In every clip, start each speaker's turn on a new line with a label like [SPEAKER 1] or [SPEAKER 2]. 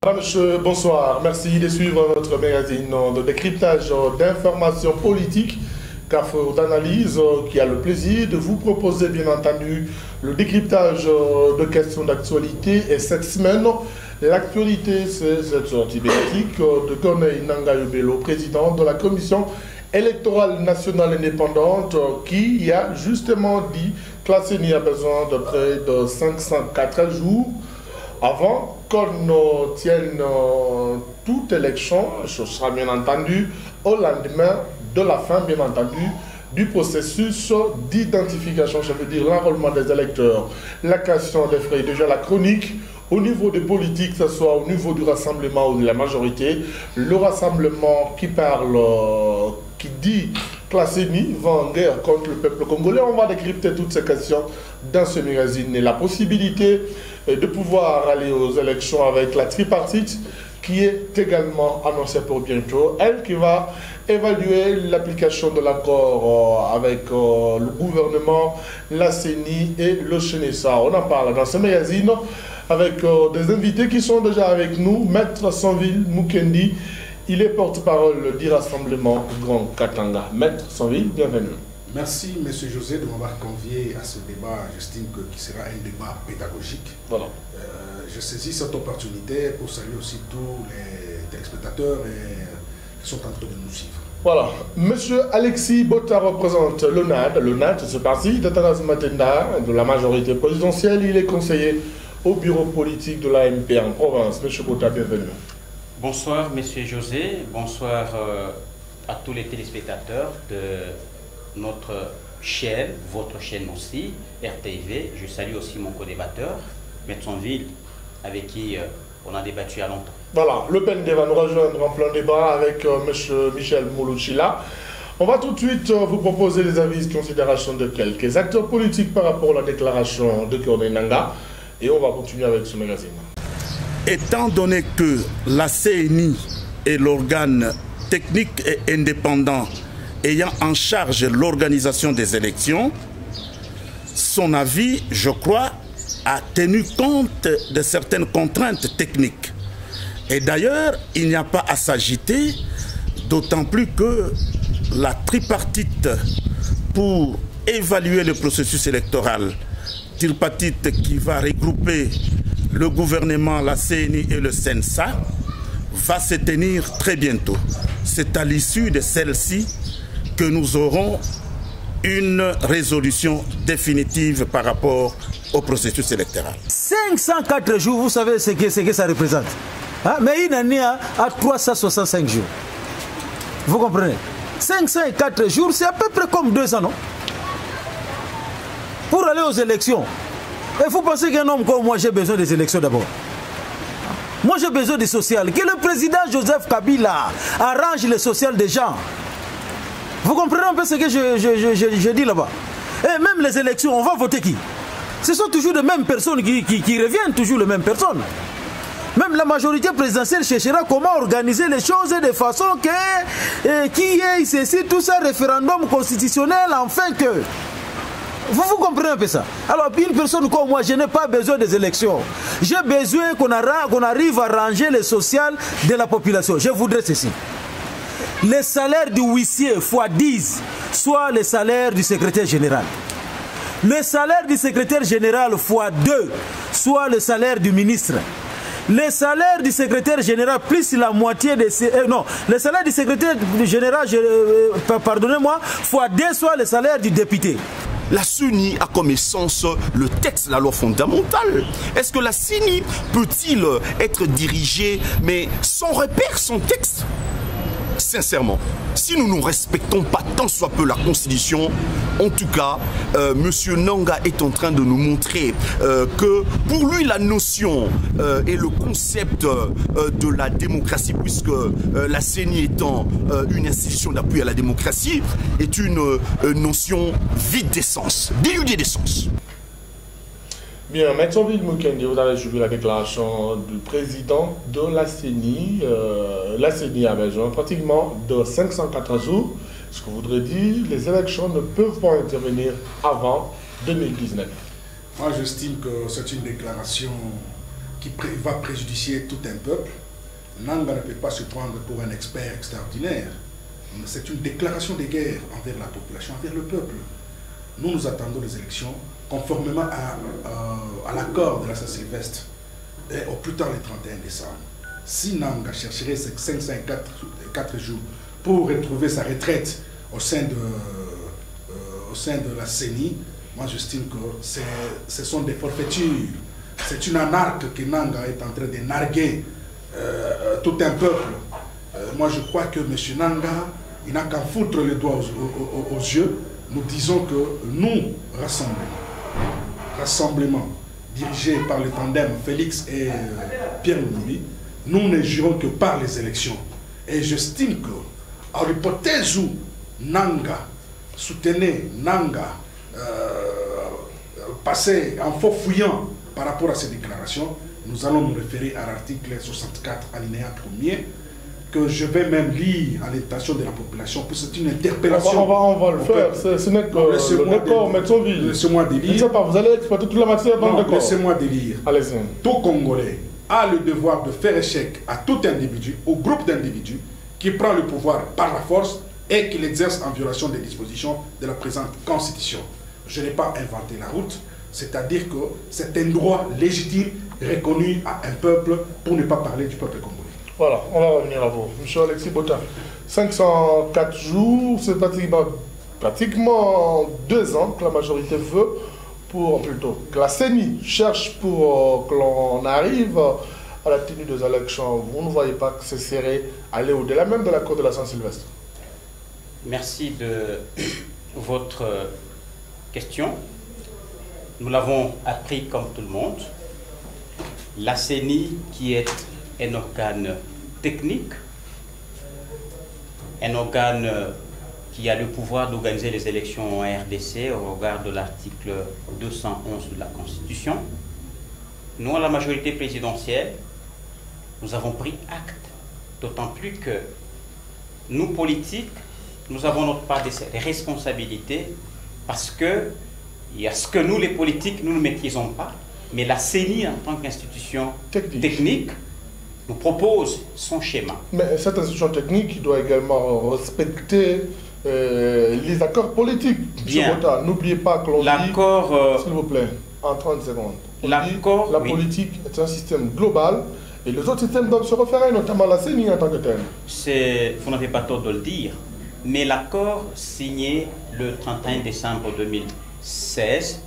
[SPEAKER 1] Madame, monsieur, bonsoir. Merci de suivre notre magazine de décryptage d'informations politiques, Carrefour d'analyse, qui a le plaisir de vous proposer, bien entendu, le décryptage de questions d'actualité. Et cette semaine, l'actualité, c'est cette sortie médiatique de Corneille Nangaï Bello, président de la Commission électorale nationale indépendante, qui a justement dit que la CENI a besoin de près de 504 jours avant qu'on tienne toute élection. Ce sera bien entendu au lendemain de la fin, bien entendu, du processus d'identification, ça veut dire l'enrôlement des électeurs, la question des frais, déjà la chronique, au niveau des politiques, que ce soit au niveau du rassemblement ou de la majorité, le rassemblement qui parle, qui dit que la CENI va en guerre contre le peuple congolais. On va décrypter toutes ces questions dans ce magazine et la possibilité de pouvoir aller aux élections avec la tripartite qui est également annoncée pour bientôt. Elle qui va évaluer l'application de l'accord avec le gouvernement, la CENI et le CNESA. On en parle dans ce magazine avec des invités qui sont déjà avec nous. Maître Sanville Mukendi, il est porte-parole du Rassemblement Grand Katanga. Maître Sanville, bienvenue.
[SPEAKER 2] Merci, M. José, de m'avoir convié à ce débat. J'estime qu'il sera un débat pédagogique.
[SPEAKER 1] Voilà.
[SPEAKER 2] Je saisis cette opportunité pour saluer aussi tous les téléspectateurs qui sont en train de nous suivre. Voilà.
[SPEAKER 1] Monsieur Alexis Botta représente le NAD. Le NAD, c'est ce parti d'Atanas Matenda, de la majorité présidentielle. Il est conseiller au bureau politique de l'AMP en province. Monsieur Botta, bienvenue.
[SPEAKER 3] Bonsoir, Monsieur José. Bonsoir à tous les téléspectateurs de notre chaîne, votre chaîne aussi, RTV. Je salue aussi mon co-débatteur, Maître Sanville, avec qui on a débattu à longtemps.
[SPEAKER 1] Voilà, Le PND va nous rejoindre en plein débat avec M. Michel Moulouchila. On va tout de suite vous proposer les avis et considérations de quelques acteurs politiques par rapport à la déclaration de Corneille Nangaï. Et on va continuer avec ce magazine.
[SPEAKER 4] Étant donné que la CENI est l'organe technique et indépendant ayant en charge l'organisation des élections, son avis, je crois, a tenu compte de certaines contraintes techniques. Et d'ailleurs, il n'y a pas à s'agiter, d'autant plus que la tripartite pour évaluer le processus électoral, tripartite qui va regrouper le gouvernement, la CENI et le CNSA, va se tenir très bientôt. C'est à l'issue de celle-ci que nous aurons une résolution définitive par rapport au processus électoral.
[SPEAKER 5] 504 jours, vous savez ce que ça représente. Hein? Mais une année à 365 jours. Vous comprenez? 504 jours, c'est à peu près comme 2 ans, non? Pour aller aux élections. Et vous pensez qu'un homme comme moi, j'ai besoin des élections d'abord? Moi, j'ai besoin du social. Que le président Joseph Kabila arrange le social des gens. Vous comprenez un peu ce que je dis là-bas? Et même les élections, on va voter qui? Ce sont toujours les mêmes personnes qui reviennent, toujours les mêmes personnes. Même la majorité présidentielle cherchera comment organiser les choses de façon que qui est ceci, tout ça, référendum constitutionnel, enfin que... Vous comprenez un peu ça? Alors, une personne comme moi, je n'ai pas besoin des élections. J'ai besoin qu'on arrive à ranger le social de la population. Je voudrais ceci. Le salaire du huissier fois 10, soit le salaire du secrétaire général. Le salaire du secrétaire général fois 2, soit le salaire du ministre. Le salaire du secrétaire général plus la moitié de non, le salaire du secrétaire général, pardonnez-moi, fois 2, soit le salaire du député.
[SPEAKER 6] La CENI a comme essence le texte de la loi fondamentale. Est-ce que la CENI peut-il être dirigée, mais sans repère, sans texte? Sincèrement, si nous ne respectons pas tant soit peu la Constitution, en tout cas, M. Nangaï est en train de nous montrer que pour lui, la notion et le concept de la démocratie, puisque la CENI étant une institution d'appui à la démocratie, est une notion vide d'essence, dénudée d'essence.
[SPEAKER 1] Bien, Maître Sanville Mukendi, vous avez suivi la déclaration du président de la CENI. La CENI a besoin pratiquement de 504 jours. Ce que voudrait dire, les élections ne peuvent pas intervenir avant 2019.
[SPEAKER 2] Moi, j'estime que c'est une déclaration qui va préjudicer tout un peuple, Nanga ne peut pas se prendre pour un expert extraordinaire. C'est une déclaration de guerre envers la population, envers le peuple. Nous attendons les élections conformément à l'accord de la Saint-Sylvestre et au plus tard le 31 décembre. Si Nanga chercherait ces 504 jours pour retrouver sa retraite au sein de la CENI, moi j'estime que ce sont des forfaitures. C'est une anarque que Nanga est en train de narguer tout un peuple. Moi je crois que M. Nanga, il n'a qu'à foutre les doigts aux yeux. Nous disons que nous, rassemblement dirigé par le tandem Félix et Pierre Lumumbi, nous ne jurons que par les élections. Et j'estime que, à l'hypothèse où Nanga soutenait Nanga, passait en faux fouillant par rapport à ces déclarations, nous allons nous référer à l'article 64, alinéa 1er, que je vais même lire à l'intention de la population, parce que c'est une interpellation.
[SPEAKER 1] On va le faire, ce n'est que le décor, Metzonville.
[SPEAKER 2] Laissez-moi délire.
[SPEAKER 1] Je ne sais pas, vous allez exploiter toute la matière dans le décor.
[SPEAKER 2] Laissez-moi délire.
[SPEAKER 1] Allez-y.
[SPEAKER 2] Tout Congolais a le devoir de faire échec à tout individu, au groupe d'individus, qui prend le pouvoir par la force et qui l'exerce en violation des dispositions de la présente Constitution. Je n'ai pas inventé la route, c'est-à-dire que c'est un droit légitime reconnu à un peuple, pour ne pas parler du peuple congolais.
[SPEAKER 1] Voilà, on va revenir à vous. Monsieur Alexis Botin, 504 jours, c'est pratiquement 2 ans que la majorité veut, que la CENI cherche pour que l'on arrive à la tenue des élections. Vous ne voyez pas que ce serait aller au-delà même de l'accord de la Saint-Sylvestre?
[SPEAKER 3] Merci de votre question. Nous l'avons appris comme tout le monde. La CENI, qui est un organe technique, un organe qui a le pouvoir d'organiser les élections en RDC au regard de l'article 211 de la Constitution. Nous, à la majorité présidentielle, nous avons pris acte, d'autant plus que nous, politiques, nous avons notre part des responsabilités, parce que il y a ce que nous, les politiques, nous ne maîtrisons pas, mais la CENI, en tant qu'institution technique, nous propose son schéma.
[SPEAKER 1] Mais cette institution technique doit également respecter les accords politiques.
[SPEAKER 3] Bien.
[SPEAKER 1] N'oubliez pas que l'on dit, s'il vous plaît, en 30 secondes, la politique est un système global et les autres systèmes doivent se référer, notamment la CENI en tant que telle.
[SPEAKER 3] Vous n'avez pas tort de le dire, mais l'accord signé le 31 décembre 2016,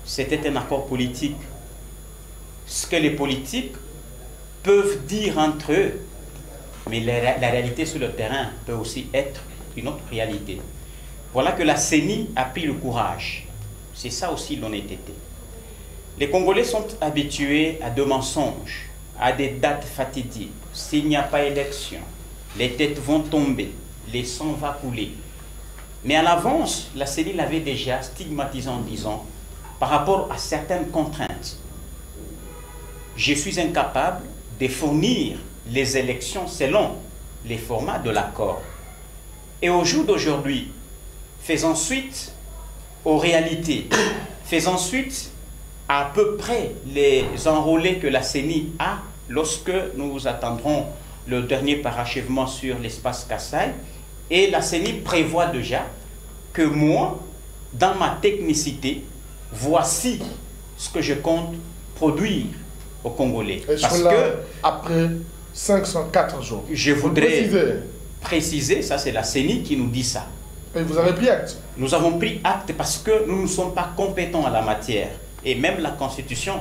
[SPEAKER 3] c'était un accord politique. Ce que les politiques peuvent dire entre eux, mais la réalité sur le terrain peut aussi être une autre réalité. Voilà que la CENI a pris le courage. C'est ça aussi l'honnêteté. Les Congolais sont habitués à des mensonges, à des dates fatidiques. S'il n'y a pas élection, les têtes vont tomber, les sangs vont couler. Mais à l'avance, la CENI l'avait déjà stigmatisé en disant, par rapport à certaines contraintes, je suis incapable de fournir les élections selon les formats de l'accord. Et au jour d'aujourd'hui, faisons suite aux réalités, faisons suite à peu près les enrôlés que la CENI a lorsque nous attendrons le dernier parachèvement sur l'espace Kassai. Et la CENI prévoit déjà que moi, dans ma technicité, voici ce que je compte produire aux Congolais.
[SPEAKER 1] Et parce que après 504 jours,
[SPEAKER 3] je voudrais préciser, ça c'est la CENI qui nous dit ça.
[SPEAKER 1] Et vous avez pris acte? Nous
[SPEAKER 3] avons pris acte parce que nous ne sommes pas compétents à la matière. Et même la Constitution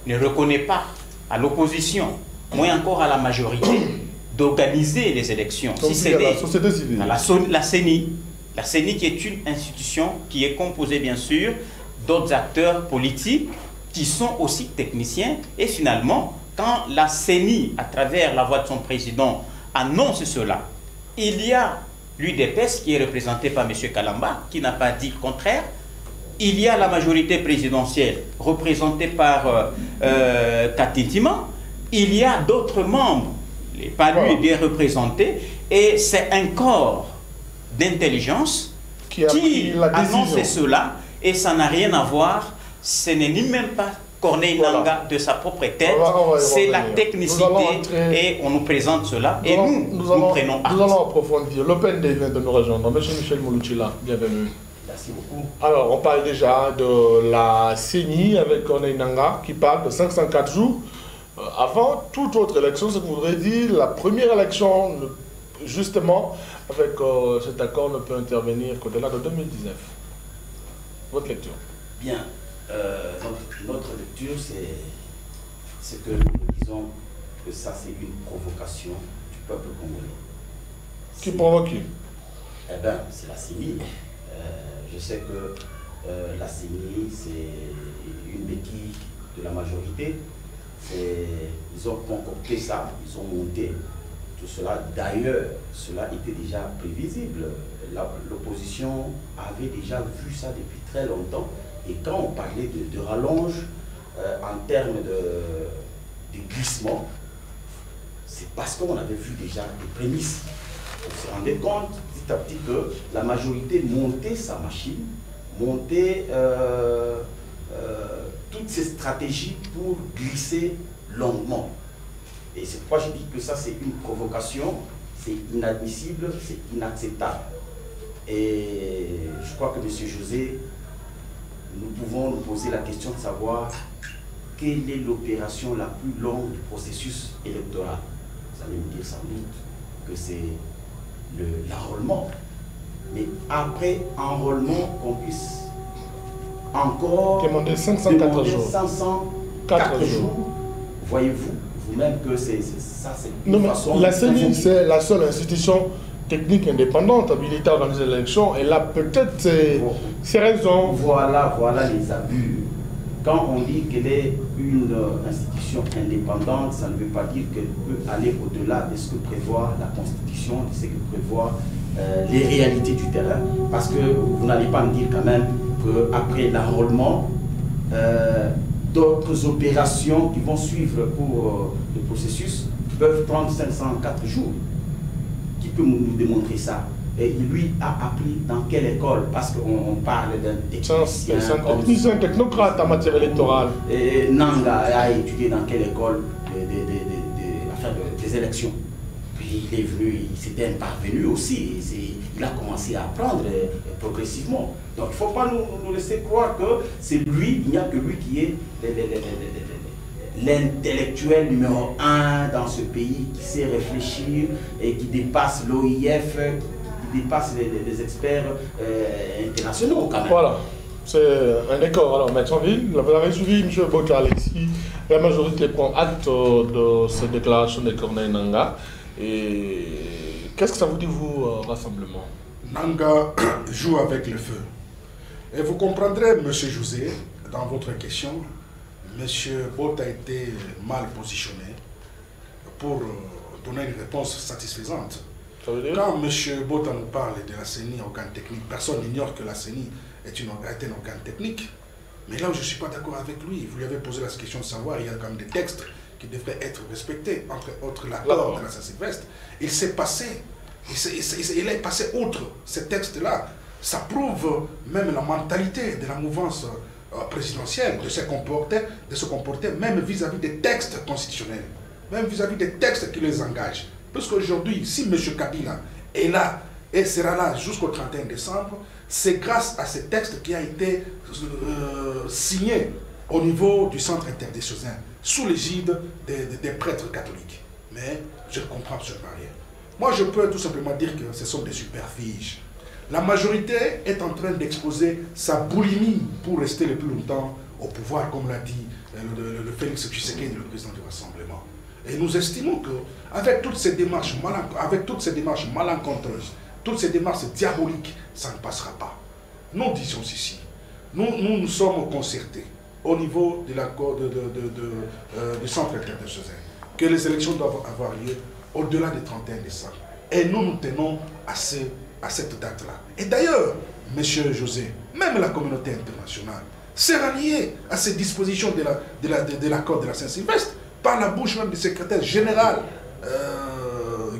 [SPEAKER 3] ne reconnaît pas à l'opposition, moins encore à la majorité, d'organiser les élections.
[SPEAKER 1] Donc, si c'est la société civile.
[SPEAKER 3] La CENI qui est une institution qui est composée bien sûr d'autres acteurs politiques qui sont aussi techniciens. Et finalement, quand la CENI, à travers la voix de son président, annonce cela, il y a l'UDPS qui est représenté par M. Kalamba, qui n'a pas dit le contraire. Il y a la majorité présidentielle représentée par Katintima. Il y a d'autres membres, les PALU bien représentés, et c'est un corps d'intelligence qui annonce cela, et ça n'a rien à voir, ce n'est ni même pas Corneille Nangaa de sa propre tête. C'est la technicité et on nous présente cela et nous prenons acte.
[SPEAKER 1] Nous allons approfondir. Le PND vient de nous rejoindre. Monsieur Michel Mouloutila, bienvenue.
[SPEAKER 3] Merci beaucoup.
[SPEAKER 1] Alors, on parle déjà de la CENI avec Corneille Nangaa qui parle de 504 jours. Avant toute autre élection, ce que voudrait dire, la première élection, justement, avec cet accord ne peut intervenir qu'au-delà de 2019. Votre lecture?
[SPEAKER 3] Bien. Notre lecture, c'est que nous disons que ça, c'est une provocation du peuple congolais.
[SPEAKER 1] Qui provoque qui?
[SPEAKER 3] Eh bien, c'est la CENI. Je sais que la CENI, c'est une béquille de la majorité. Ils ont concocté ça, ils ont monté tout cela. D'ailleurs, cela était déjà prévisible. L'opposition avait déjà vu ça depuis très longtemps. Et quand on parlait de rallonge en termes de glissement, c'est parce qu'on avait vu déjà les prémices. On se rendait compte petit à petit que la majorité montait sa machine, montait toutes ces stratégies pour glisser longuement. Et c'est pourquoi je dis que ça c'est une provocation, c'est inadmissible, c'est inacceptable. Et je crois que M. José, nous pouvons nous poser la question de savoir quelle est l'opération la plus longue du processus électoral. Vous allez me dire sans doute que c'est l'enrôlement. Mais après enrôlement, qu'on puisse encore
[SPEAKER 1] demander 504 jours.
[SPEAKER 3] 504 jours. Voyez-vous vous-même que ça, c'est
[SPEAKER 1] une façon... La CENI, c'est la seule institution technique indépendante habilitée à organiser l'élection. Elle a peut-être ses raisons.
[SPEAKER 3] Voilà les abus. Quand on dit qu'elle est une institution indépendante, ça ne veut pas dire qu'elle peut aller au-delà de ce que prévoit la Constitution, de ce que prévoit les réalités du terrain. Parce que vous n'allez pas me dire quand même qu'après l'enrôlement, d'autres opérations qui vont suivre pour le processus peuvent prendre 504 jours. Qui peut nous démontrer ça? Et lui a appris dans quelle école? Parce qu'on parle d'un technicien.
[SPEAKER 1] C'est un technicien technocrate en matière électorale.
[SPEAKER 3] Et Nangaa a étudié dans quelle école des élections. Puis il est venu, il s'était parvenu aussi. Il a commencé à apprendre progressivement. Donc il ne faut pas nous laisser croire que c'est lui, il n'y a que lui qui est l'intellectuel numéro 1 dans ce pays, qui sait réfléchir et qui dépasse l'OIF, qui dépasse les experts internationaux quand même.
[SPEAKER 1] Voilà, c'est un décor. Alors, Maître-en-Ville, vous avez suivi M. Bota Alexis, la majorité prend acte de cette déclaration de Corneille Nangaa. Et qu'est-ce que ça vous dit, vous, rassemblement?
[SPEAKER 2] Nangaa joue avec le feu. Et vous comprendrez, M. José, dans votre question, M. Bota a été mal positionné pour donner une réponse satisfaisante. Quand M. Bota nous parle de la CENI, organe technique, personne n'ignore que la CENI est un organe technique. Mais là où je ne suis pas d'accord avec lui, vous lui avez posé la question de savoir, il y a quand même des textes qui devraient être respectés, entre autres l'accord de la Saint-Sylvestre. Il s'est passé, il est passé outre ces textes-là. Ça prouve même la mentalité de la mouvance présidentielle, de se comporter même vis-à-vis des textes constitutionnels, même vis-à-vis des textes qui les engagent. Parce qu'aujourd'hui, si M. Kabila est là et sera là jusqu'au 31 décembre, c'est grâce à ces textes qui a été signé au niveau du centre interdécésain, sous l'égide des prêtres catholiques. Mais je ne comprends absolument rien. Moi, je peux tout simplement dire que ce sont des superfiges. La majorité est en train d'exposer sa boulimie pour rester le plus longtemps au pouvoir, comme l'a dit le Félix Tshisekedi, le président du Rassemblement. Et nous estimons qu'avec toutes ces démarches malencontreuses, toutes ces démarches diaboliques, ça ne passera pas. Nous disons ici, nous sommes concertés au niveau de l'accord du centre interdécésain, que les élections doivent avoir lieu au-delà du 31 décembre. Et nous tenons à cette date-là. Et d'ailleurs, M. José, même la communauté internationale s'est ralliée à ces dispositions de l'accord de la Saint-Sylvestre par la bouche même du secrétaire général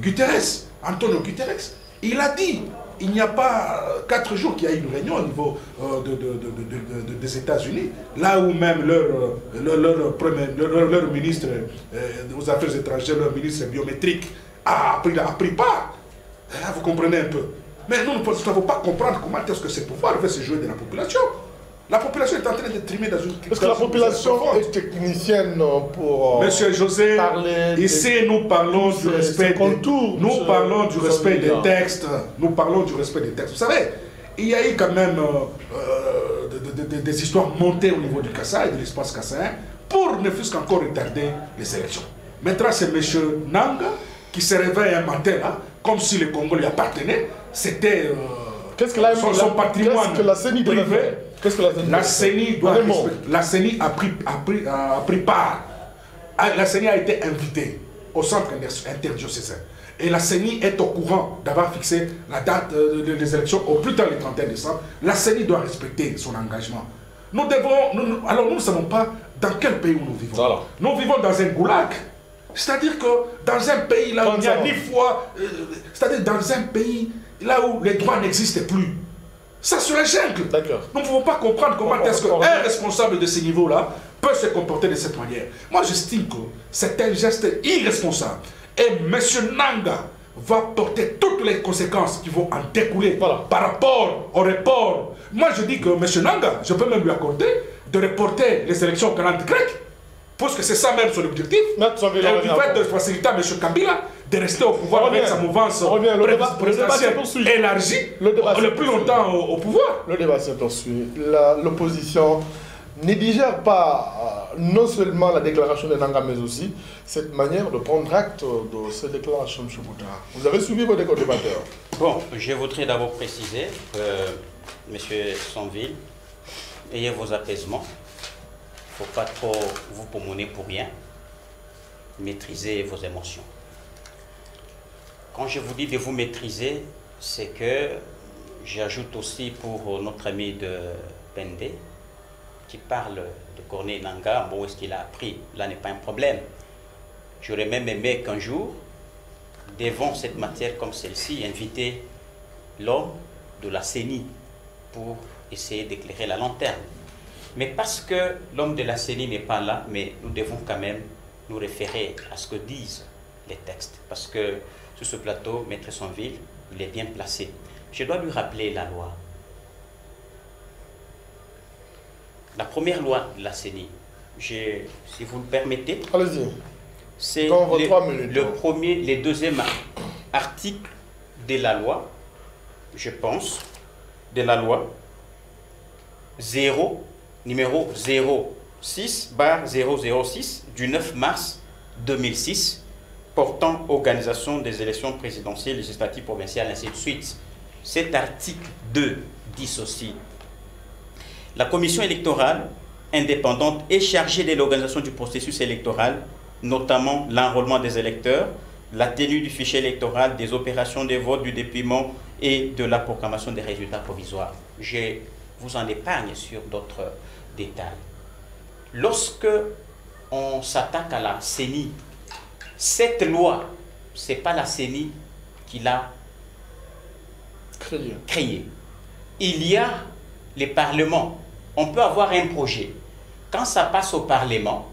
[SPEAKER 2] Guterres, Antonio Guterres, Il a dit, il n'y a pas 4 jours qu'il y a eu une réunion au niveau des États-Unis, là où même leur ministre aux Affaires étrangères, leur ministre biométrique a pris part. Là, vous comprenez un peu. Mais nous ne pouvons pas comprendre comment est-ce que ce pouvoir veut se jouer de la population. La population est en train de trimer dans une...
[SPEAKER 1] Est-ce que la population est technicienne pour
[SPEAKER 2] Monsieur José,
[SPEAKER 1] parler
[SPEAKER 2] ici nous parlons du respect nous parlons du respect des textes. Nous parlons du respect des textes. Vous savez, il y a eu quand même des histoires montées au niveau du Kassai, de l'espace kassaïen, pour ne fût-ce qu'encore retarder les élections. Maintenant, c'est M. Nanga qui se réveille un matin là, comme si le Congo lui appartenait. C'était son patrimoine privé. Qu'est-ce que la CENI a pris part. La CENI a été invitée au centre interdiocésain. Et la CENI est au courant d'avoir fixé la date des élections au plus tard le 31 décembre. La CENI doit respecter son engagement. Nous ne savons pas dans quel pays nous vivons. Voilà. Nous vivons dans un goulag. C'est-à-dire que dans un pays là où il n'y a ni foi, c'est-à-dire dans un pays là où les droits n'existent plus. Ça se la jungle. Nous ne pouvons pas comprendre comment est-ce qu'un responsable de ce niveau-là peut se comporter de cette manière. Moi, j'estime que c'est un geste irresponsable. Et M. Nanga va porter toutes les conséquences qui vont en découler par rapport au report. Moi, je dis que M. Nanga, je peux même lui accorder de reporter les élections au calendrier grec. Parce que c'est ça même son objectif. Il va de faciliter à M. Kabila de rester au pouvoir avec sa mouvance présidentielle élargie le plus longtemps au pouvoir.
[SPEAKER 1] Le débat se poursuit. L'opposition ne digère pas non seulement la déclaration de Nanga, mais aussi cette manière de prendre acte de cette déclaration de Chobouta. Vous avez suivi vos débatteurs.
[SPEAKER 3] Bon, je voudrais d'abord préciser, M. Sonville, ayez vos apaisements. Il ne faut pas trop vous pommonner pour rien. Maîtrisez vos émotions. Quand je vous dis de vous maîtriser, c'est que j'ajoute aussi pour notre ami de Pende, qui parle de Corneille Nanga, bon, est-ce qu'il a appris? Là n'est pas un problème. J'aurais même aimé qu'un jour, devant cette matière comme celle-ci, inviter l'homme de la CENI pour essayer d'éclairer la lanterne. Mais parce que l'homme de la CENI n'est pas là, mais nous devons quand même nous référer à ce que disent les textes. Parce que sur ce plateau, Maître Sonville, il est bien placé. Je dois lui rappeler la loi. La première loi de la CENI, si vous le permettez, c'est le deuxième article de la loi, je pense, de la loi numéro 06/006 du 9 mars 2006 portant organisation des élections présidentielles, législatives, provinciales, ainsi de suite. Cet article 2 dit ceci. La commission électorale indépendante est chargée de l'organisation du processus électoral, notamment l'enrôlement des électeurs, la tenue du fichier électoral, des opérations de vote, du dépouillement et de la proclamation des résultats provisoires. Je vous en épargne sur d'autres détails. Lorsque on s'attaque à la CENI, cette loi, ce n'est pas la CENI qui l'a créée. Il y a les parlements. On peut avoir un projet. Quand ça passe au Parlement,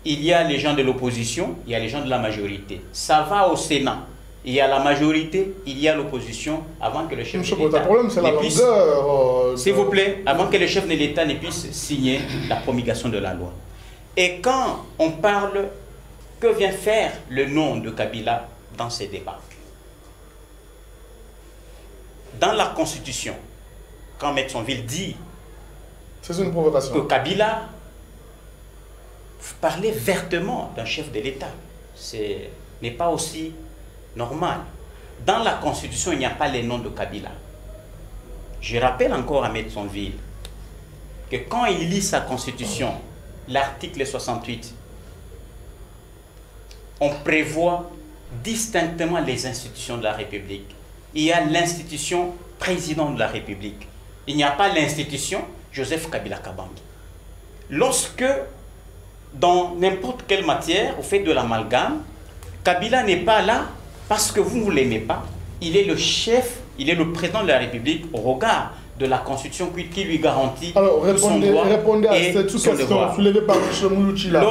[SPEAKER 3] il y a les gens de l'opposition, il y a les gens de la majorité. Ça va au Sénat. Il y a la majorité, il y a l'opposition, avant que le chef de l'État ne puisse... S'il vous plaît, avant que le chef de l'État ne puisse signer la promulgation de la loi. Et quand on parle, que vient faire le nom de Kabila dans ces débats? Dans la Constitution, quand M. Sonville dit que Kabila parlait vertement d'un chef de l'État, ce n'est pas aussi normal. Dans la Constitution, il n'y a pas les noms de Kabila. Je rappelle encore à M. Sonville que quand il lit sa Constitution, l'article 68, on prévoit distinctement les institutions de la République. Il y a l'institution président de la République. Il n'y a pas l'institution Joseph Kabila Kabange. Lorsque, dans n'importe quelle matière, vous faites de l'amalgame, Kabila n'est pas là parce que vous ne l'aimez pas. il est le chef, il est le président de la République au regard de la Constitution qui lui garantit son droit et son devoir.
[SPEAKER 1] Soulevée par M. Mouloutchila.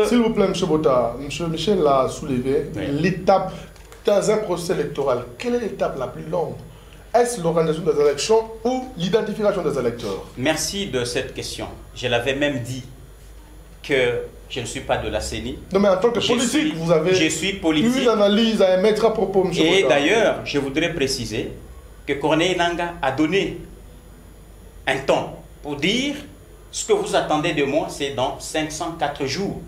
[SPEAKER 1] S'il vous plaît, M. Bota, M. Michel l'a soulevé, l'étape dans un processus électoral, quelle est l'étape la plus longue? Est-ce l'organisation des élections ou l'identification des électeurs?
[SPEAKER 3] Merci de cette question. Je l'avais même dit que je ne suis pas de la CENI.
[SPEAKER 1] Non, mais en tant que politique, vous avez une analyse à émettre à propos, M.
[SPEAKER 3] Et d'ailleurs, je voudrais préciser que Corneille Nangaa a donné un temps pour dire ce que vous attendez de moi, c'est dans 504 jours.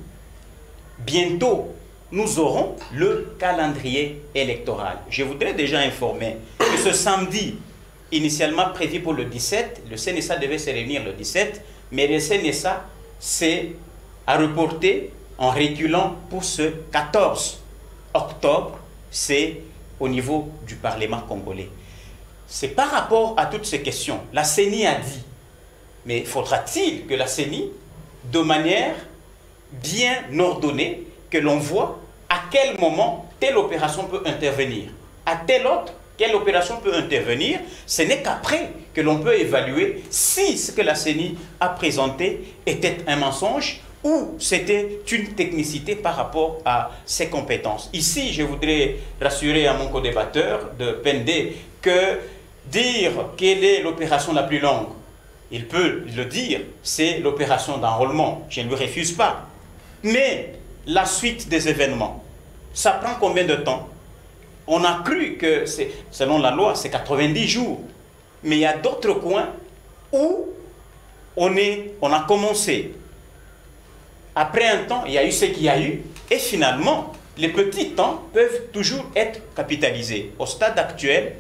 [SPEAKER 3] Bientôt, nous aurons le calendrier électoral. Je voudrais déjà informer que ce samedi, initialement prévu pour le 17, le CNSA devait se réunir le 17, mais le CNSA a reporté en reculant pour ce 14 octobre, c'est au niveau du Parlement congolais. C'est par rapport à toutes ces questions. La CENI a dit, mais faudra-t-il que la CENI, de manière bien ordonnée, que l'on voit à quel moment telle opération peut intervenir, à telle autre, quelle opération peut intervenir, ce n'est qu'après que l'on peut évaluer si ce que la CENI a présenté était un mensonge ou c'était une technicité par rapport à ses compétences. Ici, je voudrais rassurer à mon co-débatteur de PND que dire quelle est l'opération la plus longue, il peut le dire, c'est l'opération d'enrôlement. Je ne le refuse pas. Mais la suite des événements, ça prend combien de temps? On a cru que, selon la loi, c'est 90 jours. Mais il y a d'autres coins où on a commencé. Après un temps, il y a eu ce qu'il y a eu. Et finalement, les petits temps peuvent toujours être capitalisés. Au stade actuel,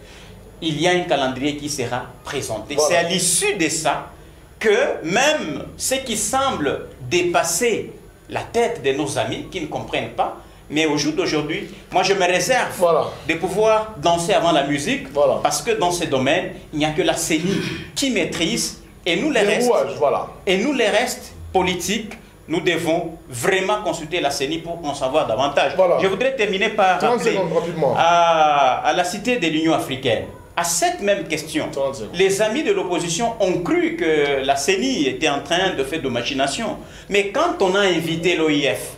[SPEAKER 3] il y a un calendrier qui sera présenté. Voilà. C'est à l'issue de ça que même ce qui semble dépasser la tête de nos amis qui ne comprennent pas, mais au jour d'aujourd'hui, moi je me réserve de pouvoir danser avant la musique, parce que dans ce domaine, il n'y a que la CENI qui maîtrise, et nous les restes politiques, nous devons vraiment consulter la CENI pour en savoir davantage. Je voudrais terminer par rappeler à la cité de l'Union africaine, à cette même question, les amis de l'opposition ont cru que la CENI était en train de faire de machination. Mais quand on a invité l'OIF,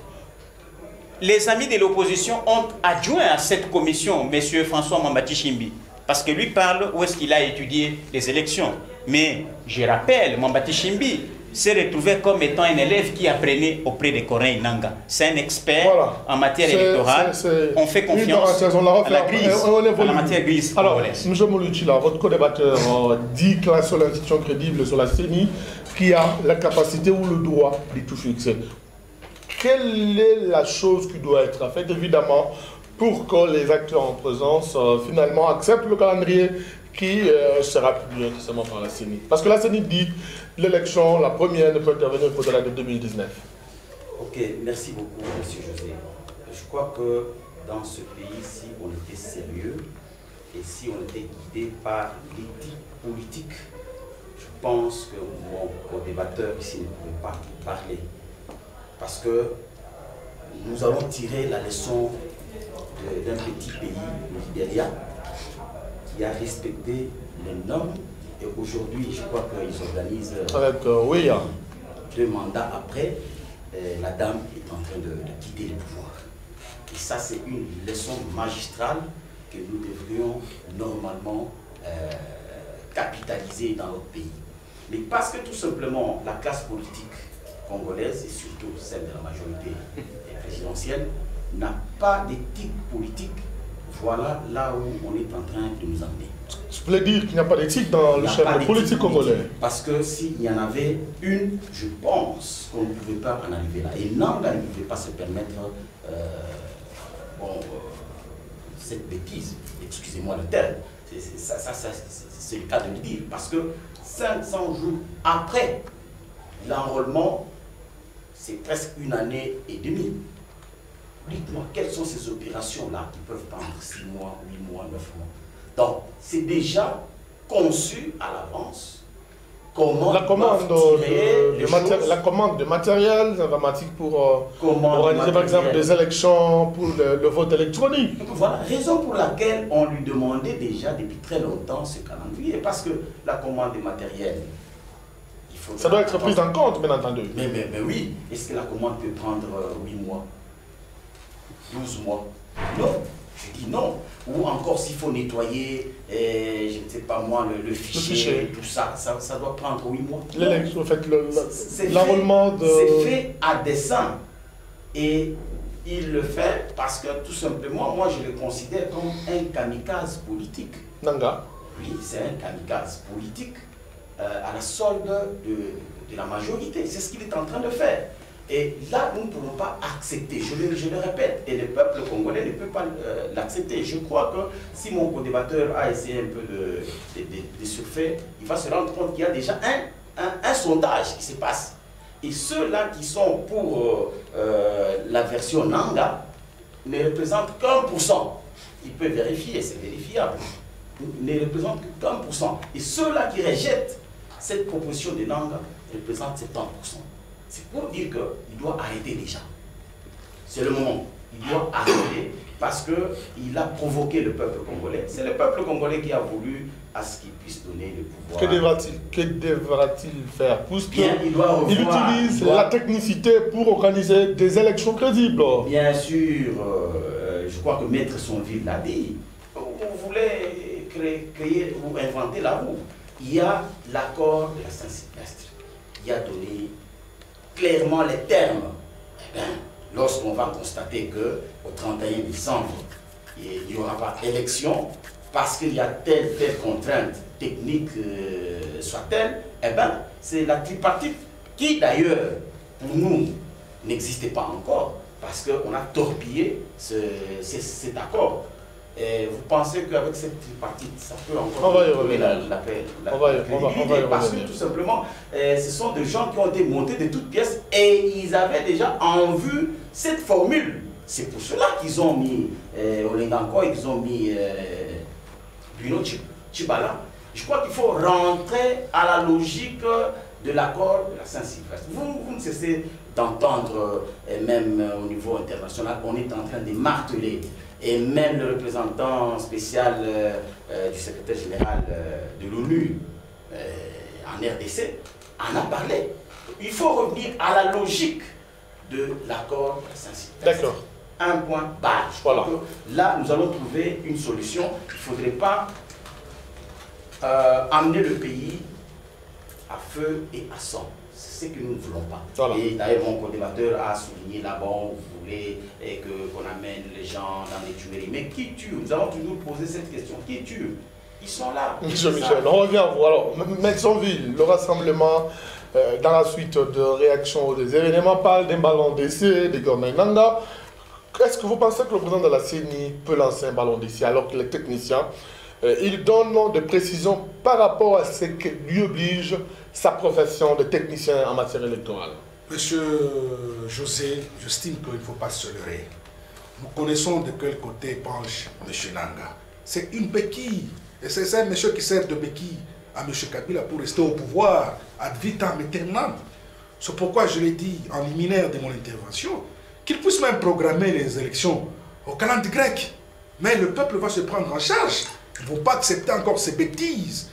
[SPEAKER 3] les amis de l'opposition ont adjoint à cette commission M. François Mambati Chimbi, parce que lui parle où est-ce qu'il a étudié les élections. Mais je rappelle, Mambati Chimbi s'est retrouvé comme étant un élève qui apprenait auprès de Corneille Nangaa. C'est un expert en matière électorale. On fait confiance à la grise, à la matière grise.
[SPEAKER 1] Alors, M. Mouloutchila, votre co-débatteur dit que la seule institution crédible sur la CENI qui a la capacité ou le droit de tout fixer. Quelle est la chose qui doit être faite, évidemment, pour que les acteurs en présence, finalement, acceptent le calendrier qui sera publié récemment par la CENI? Parce que la CENI dit l'élection, la première, ne peut intervenir qu'au-delà de 2019.
[SPEAKER 7] Ok, merci beaucoup, M. José. Je crois que dans ce pays, si on était sérieux et si on était guidé par l'éthique politique, je pense que mon co-débatteur ici ne pouvait pas parler. Parce que nous allons tirer la leçon d'un petit pays, le Libéria, qui a respecté les normes. Et aujourd'hui, je crois qu'ils organisent deux mandats après. La dame est en train de quitter le pouvoir. Et ça, c'est une leçon magistrale que nous devrions normalement capitaliser dans notre pays. Mais parce que tout simplement, la classe politique congolaise, et surtout celle de la majorité présidentielle, n'a pas d'éthique politique. Voilà là où on est en train de nous emmener.
[SPEAKER 1] Je voulais dire qu'il n'y a pas d'éthique dans le schéma politique congolais.
[SPEAKER 7] Parce que s'il y en avait une, je pense qu'on ne pouvait pas en arriver là. Et Nangaa ne pouvait pas se permettre cette bêtise, excusez-moi le terme, c'est le cas de le dire. Parce que 500 jours après l'enrôlement, c'est presque une année et demie. Dites-moi, quelles sont ces opérations-là qui peuvent prendre 6 mois, 8 mois, 9 mois? Donc, c'est déjà conçu à l'avance
[SPEAKER 3] comment
[SPEAKER 1] la commande la commande de matériel informatique pour organiser par exemple des élections pour le vote électronique.
[SPEAKER 3] Voilà, raison pour laquelle on lui demandait déjà depuis très longtemps ce calendrier, parce que la commande de matériel, il faut...
[SPEAKER 1] Ça doit être pris en compte, bien entendu.
[SPEAKER 3] Mais oui, est-ce que la commande peut prendre 8 mois, 12 mois? Non, je dis non. Ou encore s'il faut nettoyer, je ne sais pas moi, le fichier, tout ça, ça doit prendre 8 mois.
[SPEAKER 1] L'élection, en fait, l'enrôlement de...
[SPEAKER 3] C'est fait à dessein. Et il le fait parce que tout simplement, moi je le considère comme un kamikaze politique.
[SPEAKER 1] Nanga.
[SPEAKER 3] Oui, c'est un kamikaze politique à la solde de la majorité. C'est ce qu'il est en train de faire. Et là, nous ne pouvons pas accepter, je le répète, et le peuple congolais ne peut pas l'accepter. Je crois que si mon co-débatteur a essayé un peu de surfer, il va se rendre compte qu'il y a déjà un sondage qui se passe. Et ceux-là qui sont pour la version Nanga ne représentent qu'1%. Il peut vérifier, c'est vérifiable. Ne représentent que 1%. Et ceux-là qui rejettent cette proposition de Nanga représentent 70%. C'est pour dire qu'il doit arrêter déjà. C'est le moment. Il doit arrêter parce qu'il a provoqué le peuple congolais. C'est le peuple congolais qui a voulu à ce qu'il puisse donner le pouvoir.
[SPEAKER 1] Que devra-t-il faire?
[SPEAKER 3] Il
[SPEAKER 1] utilise la technicité pour organiser des élections crédibles.
[SPEAKER 3] Bien sûr, je crois que Maître Sonville l'a dit. Vous voulez créer ou inventer la roue. Il y a l'accord de la Saint-Sylvestre. Il a donné clairement les termes. Eh bien, lorsqu'on va constater qu'au 31 décembre, il n'y aura pas élection, parce qu'il y a telle contrainte technique, soit-elle, eh bien, c'est la tripartite qui, d'ailleurs, pour nous, n'existait pas encore, parce qu'on a torpillé cet accord. Et vous pensez qu'avec cette tripartite, ça peut encore trouver la paix? Parce que tout simplement, ce sont des gens qui ont été montés de toutes pièces et ils avaient déjà en vue cette formule. C'est pour cela qu'ils ont mis Olenganko et qu'ils ont mis Bruno Tshibala. Je crois qu'il faut rentrer à la logique de l'accord de la Saint-Sylvestre. Vous ne cessez d'entendre, même au niveau international, on est en train de marteler. Et même le représentant spécial du secrétaire général de l'ONU en RDC en a parlé. Il faut revenir à la logique de l'accord de Saint-Sylvestre.
[SPEAKER 1] D'accord.
[SPEAKER 3] Un point barre.
[SPEAKER 1] Voilà.
[SPEAKER 3] Là, nous allons trouver une solution. Il ne faudrait pas amener le pays à feu et à sang. C'est ce que nous ne voulons pas. Voilà. Et d'ailleurs, mon co-débatteur a souligné là-bas, vous voulez qu'on amène les gens dans les tueries. Mais qui tue? Nous avons toujours posé cette question. Qui tue? Ils sont là.
[SPEAKER 1] Monsieur Michel, on revient à vous. Alors, Maître-Sonville, le rassemblement, dans la suite de réactions des événements, parle d'un ballon d'essai, des Gornay-Nanga. Est-ce que vous pensez que le président de la CENI peut lancer un ballon d'essai alors que les techniciens, ils donnent des précisions par rapport à ce que lui oblige sa profession de technicien en matière électorale?
[SPEAKER 2] Monsieur José, j'estime qu'il ne faut pas se leurrer. Nous connaissons de quel côté penche M. Nanga. C'est une béquille. Et c'est un monsieur qui sert de béquille à M. Kabila pour rester au pouvoir ad vitam aeternam. C'est pourquoi je l'ai dit en liminaire de mon intervention, qu'il puisse même programmer les élections au calendrier grec. Mais le peuple va se prendre en charge. Ils ne vont pas accepter encore ces bêtises,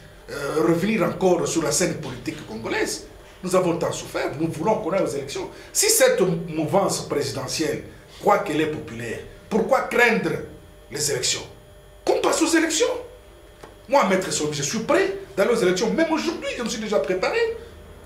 [SPEAKER 2] revenir encore sur la scène politique congolaise. Nous avons tant souffert, nous voulons qu'on aille aux élections. Si cette mouvance présidentielle croit qu'elle est populaire, pourquoi craindre les élections? Qu'on passe aux élections. Moi, Maître Sonville, je suis prêt d'aller aux élections. Même aujourd'hui, je me suis déjà préparé.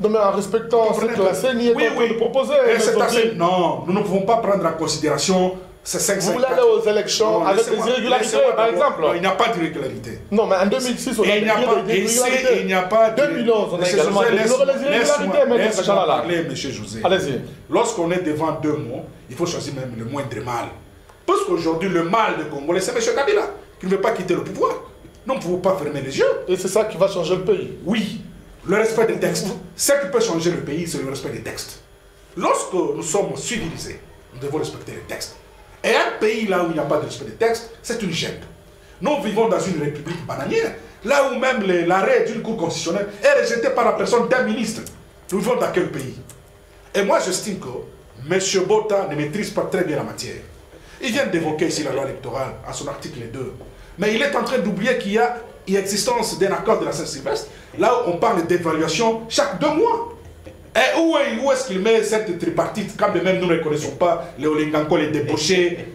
[SPEAKER 1] Non, mais en respectant ce que la CENI est en train de proposer.
[SPEAKER 2] Non, nous ne pouvons pas prendre en considération ces 5
[SPEAKER 1] Vous voulez aller aux élections avec des irrégularités, par exemple?
[SPEAKER 2] Non, il n'y a pas d'irrégularité.
[SPEAKER 1] Non, mais en 2006, on a des irrégularités.
[SPEAKER 2] Il n'y a pas
[SPEAKER 1] de... 2011, on a également des irrégularités,
[SPEAKER 2] laisse-moi parler, M. José.
[SPEAKER 1] Allez-y.
[SPEAKER 2] Lorsqu'on est devant deux mots, il faut choisir même le moindre mal. Parce qu'aujourd'hui, le mal de Congolais, c'est M. Kabila, qui ne veut pas quitter le pouvoir. Nous ne pouvons pas fermer les yeux.
[SPEAKER 1] Et c'est ça qui va changer le pays?
[SPEAKER 2] Oui, le respect des textes. Ce qui peut changer le pays, c'est le respect des textes. Lorsque nous sommes civilisés, nous devons respecter les textes. Et un pays là où il n'y a pas de respect des textes, c'est une jungle. Nous vivons dans une république bananière. Là où même l'arrêt d'une cour constitutionnelle est rejeté par la personne d'un ministre. Nous vivons dans quel pays? Et moi, j'estime que M. Bota ne maîtrise pas très bien la matière. Il vient d'évoquer ici la loi électorale à son article 2. Mais il est en train d'oublier qu'il y a existence d'un accord de la Saint-Sylvestre, là où on parle d'évaluation chaque 2 mois. Et où est-ce qu'il met cette tripartite, quand même nous ne connaissons pas les Olinganko, les débauchés,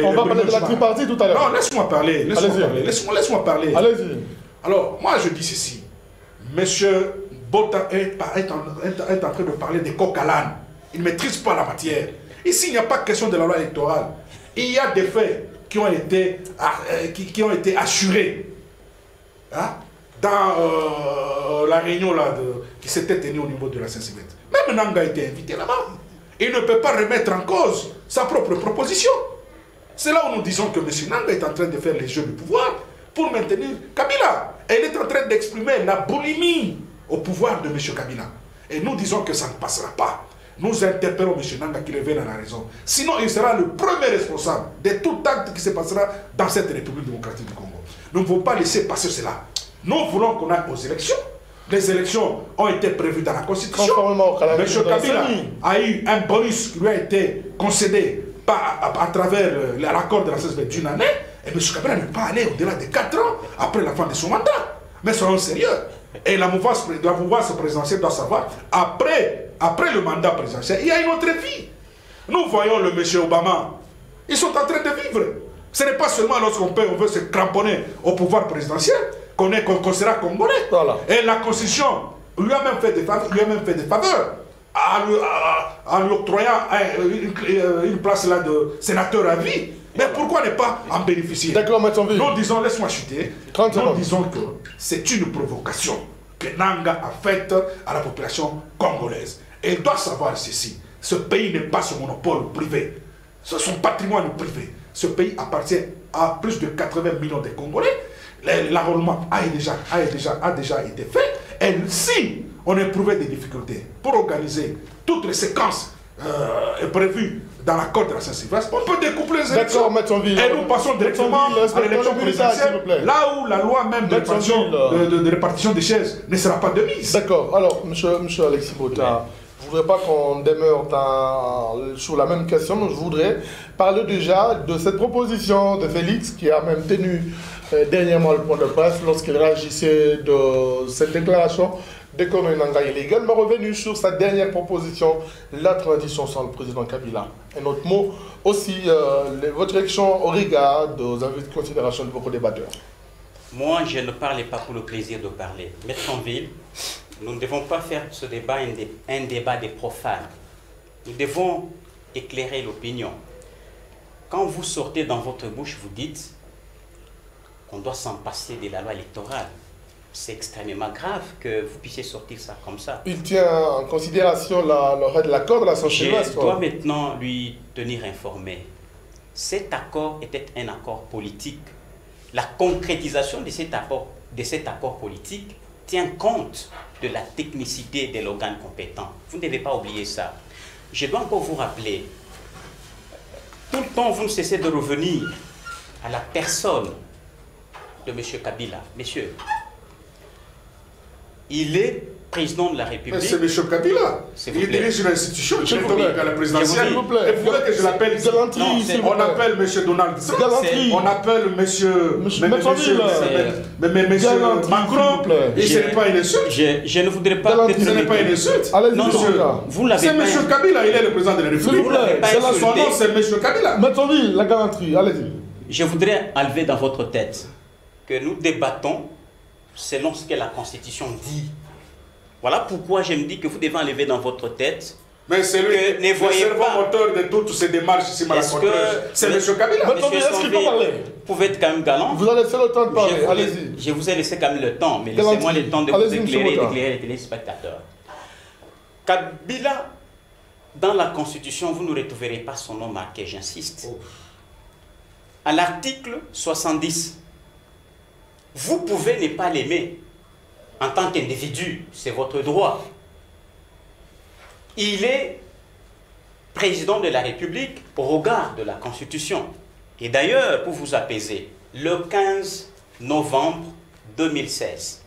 [SPEAKER 1] On va parler de la tripartite tout à l'heure.
[SPEAKER 2] Non, laisse-moi parler. Laisse-moi parler.
[SPEAKER 1] Allez-y.
[SPEAKER 2] Alors, moi je dis ceci. Monsieur Bota est en train de parler des coq à l'âne. Il ne maîtrise pas la matière. Ici, il n'y a pas question de la loi électorale. Il y a des faits qui ont été assurés hein, dans la réunion là, qui s'était tenue au niveau de la Saint-Sylvestre. Même Nanga a été invité là-bas. Il ne peut pas remettre en cause sa propre proposition. C'est là où nous disons que M. Nanga est en train de faire les jeux du pouvoir pour maintenir Kabila. Et il est en train d'exprimer la boulimie au pouvoir de M. Kabila. Et nous disons que ça ne passera pas. Nous interpellons M. Nanga qui revienne à la raison. Sinon, il sera le premier responsable de tout acte qui se passera dans cette République démocratique du Congo. Nous ne pouvons pas laisser passer cela. Nous voulons qu'on aille aux élections. Les élections ont été prévues dans la Constitution. M. Kabila a eu un bonus qui lui a été concédé à travers l'accord de la CSB d'une année. Et M. Kabila ne peut pas aller au-delà de 4 ans après la fin de son mandat. Mais soyons sérieux. Et la mouvance présidentielle doit savoir, après le mandat présidentiel, il y a une autre vie. Nous voyons le monsieur Obama. Ils sont en train de vivre. Ce n'est pas seulement lorsqu'on veut se cramponner au pouvoir présidentiel qu'on sera congolais. Voilà. Et la Constitution lui a même fait des faveurs, en lui octroyant une place là de sénateur à vie. Mais pourquoi ne pas en bénéficier?
[SPEAKER 1] D'accord,
[SPEAKER 2] nous disons, laisse-moi chuter, nous disons que c'est une provocation que Nanga a faite à la population congolaise. Et il doit savoir ceci, ce pays n'est pas son monopole privé, c'est son patrimoine privé. Ce pays appartient à plus de 80 millions de Congolais. L'enrôlement a déjà été fait. Et si on éprouvait des difficultés pour organiser toutes les séquences prévues dans l'accord de la Saint-Sylvestre, on peut découpler les élections. Et nous passons directement à l'élection présidentielle, là où la loi même de répartition des chaises ne sera pas de mise.
[SPEAKER 1] D'accord. Alors, monsieur Alexis Bota, je ne voudrais pas qu'on demeure sur la même question, mais je voudrais parler déjà de cette proposition de Félix qui a même tenu dernièrement le point de presse lorsqu'il réagissait de cette déclaration d'économie Nanga. Il est également revenu sur sa dernière proposition, la transition sans le président Kabila. Un autre mot aussi, votre réaction au regard des avis de considération de vos débatteurs.
[SPEAKER 3] Moi, je ne parlais pas pour le plaisir de parler. Maître Ville, nous ne devons pas faire ce débat un débat des profanes. Nous devons éclairer l'opinion. Quand vous sortez dans votre bouche, vous dites qu'on doit s'en passer de la loi électorale. C'est extrêmement grave que vous puissiez sortir ça comme ça.
[SPEAKER 1] Il tient en considération l'accord de la Saint-Sylvestre.
[SPEAKER 3] Je dois maintenant lui tenir informé. Cet accord était un accord politique. La concrétisation de cet accord politique tient compte de la technicité de l'organe compétent. Vous ne devez pas oublier ça. Je dois encore vous rappeler, tout le temps vous ne cessez de revenir à la personne de M. Kabila. Messieurs, il est président de la République.
[SPEAKER 2] Mais c'est M. Kabila. Il dirige une institution qui est à la présidentielle. S'il vous plaît. Il faudrait que je l'appelle. On appelle M. Donald Trump. On appelle M. Macron. Et ce n'est pas une insulte.
[SPEAKER 3] Je ne voudrais pas...
[SPEAKER 2] Ce n'est pas une insulte. C'est M. Kabila, il est le président de la République. Son nom, c'est M. Kabila.
[SPEAKER 1] Mettons-lui la galanterie. Allez-y.
[SPEAKER 3] Je voudrais enlever dans votre tête que nous débattons selon ce que la Constitution dit. Voilà pourquoi je me dis que vous devez enlever dans votre tête.
[SPEAKER 2] Mais c'est lui
[SPEAKER 3] que ne voyez
[SPEAKER 2] le cerveau moteur de toutes ces démarches ici, c'est M. Kabila.
[SPEAKER 1] Est-ce qu'il peut parler?
[SPEAKER 3] Vous pouvez être quand même galant.
[SPEAKER 1] Vous allez laisser le temps de parler, allez-y.
[SPEAKER 3] Je vous ai laissé quand même le temps, mais laissez-moi le temps de vous éclairer et d'éclairer les téléspectateurs. Kabila, dans la Constitution, vous ne retrouverez pas son nom marqué, j'insiste. À l'article 70, vous pouvez ne pas l'aimer en tant qu'individu, c'est votre droit. Il est président de la République au regard de la Constitution. Et d'ailleurs, pour vous apaiser, le 15 novembre 2016,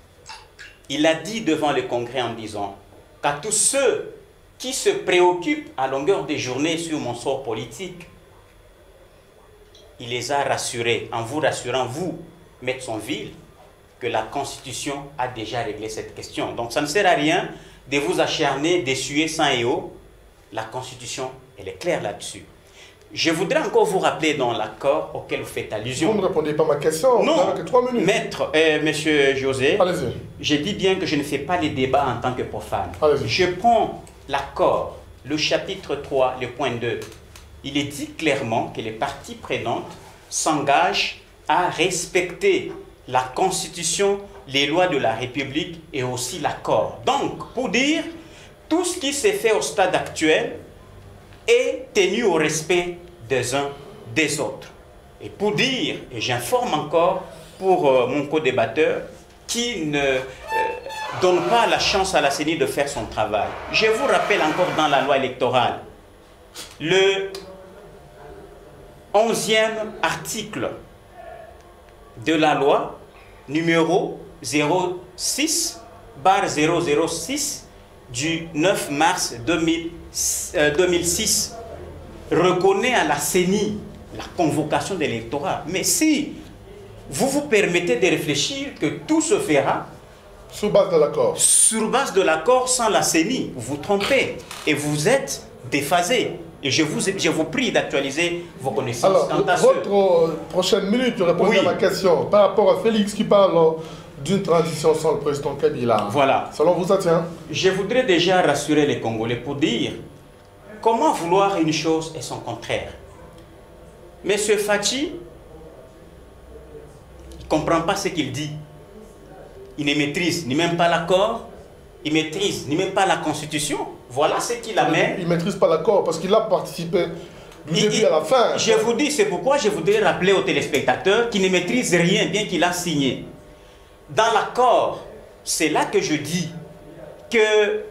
[SPEAKER 3] il a dit devant le Congrès en disant qu'à tous ceux qui se préoccupent à longueur de journée sur mon sort politique, il les a rassurés, en vous rassurant, vous, Maître Sonville, que la Constitution a déjà réglé cette question. Donc ça ne sert à rien de vous acharner, d'essuyer sang et eau. La Constitution, elle est claire là-dessus. Je voudrais encore vous rappeler dans l'accord auquel vous faites allusion.
[SPEAKER 1] Vous ne répondez pas à ma question,
[SPEAKER 3] non,
[SPEAKER 1] vous n'avez que 3 minutes.
[SPEAKER 3] Maître, monsieur José,
[SPEAKER 1] allez-y.
[SPEAKER 3] Je dis bien que je ne fais pas les débats en tant que profane.
[SPEAKER 1] Allez-y.
[SPEAKER 3] Je prends l'accord, le chapitre 3, le point 2. Il est dit clairement que les parties prenantes s'engagent à respecter la Constitution, les lois de la République et aussi l'accord. Donc, pour dire, tout ce qui s'est fait au stade actuel est tenu au respect des uns des autres. Et pour dire, et j'informe encore pour mon co-débatteur, qui ne donne pas la chance à la CENI de faire son travail. Je vous rappelle encore dans la loi électorale, le 11e article de la loi numéro 06/006 du 9 mars 2006 reconnaît à la CENI la convocation de l'électorat. Mais si vous vous permettez de réfléchir que tout se fera
[SPEAKER 1] sur base de l'accord.
[SPEAKER 3] Sur base de l'accord sans la CENI, vous vous trompez et vous êtes déphasé. Et je vous prie d'actualiser vos connaissances.
[SPEAKER 1] Alors,
[SPEAKER 3] quant à
[SPEAKER 1] votre prochaine minute, répondez à ma question par rapport à Félix qui parle d'une transition sans le président Kabila.
[SPEAKER 3] Voilà.
[SPEAKER 1] Selon vous, ça tient?
[SPEAKER 3] Je voudrais déjà rassurer les Congolais pour dire comment vouloir une chose et son contraire. Monsieur Fachi, il ne comprend pas ce qu'il dit. Il ne maîtrise ni même pas l'accord, il maîtrise ni même pas la Constitution. Voilà ce qu'il amène.
[SPEAKER 1] Il ne maîtrise pas l'accord parce qu'il a participé du début à la fin.
[SPEAKER 3] Je vous dis, c'est pourquoi je voudrais rappeler aux téléspectateurs qu'il ne maîtrise rien, bien qu'il a signé. Dans l'accord, c'est là que je dis que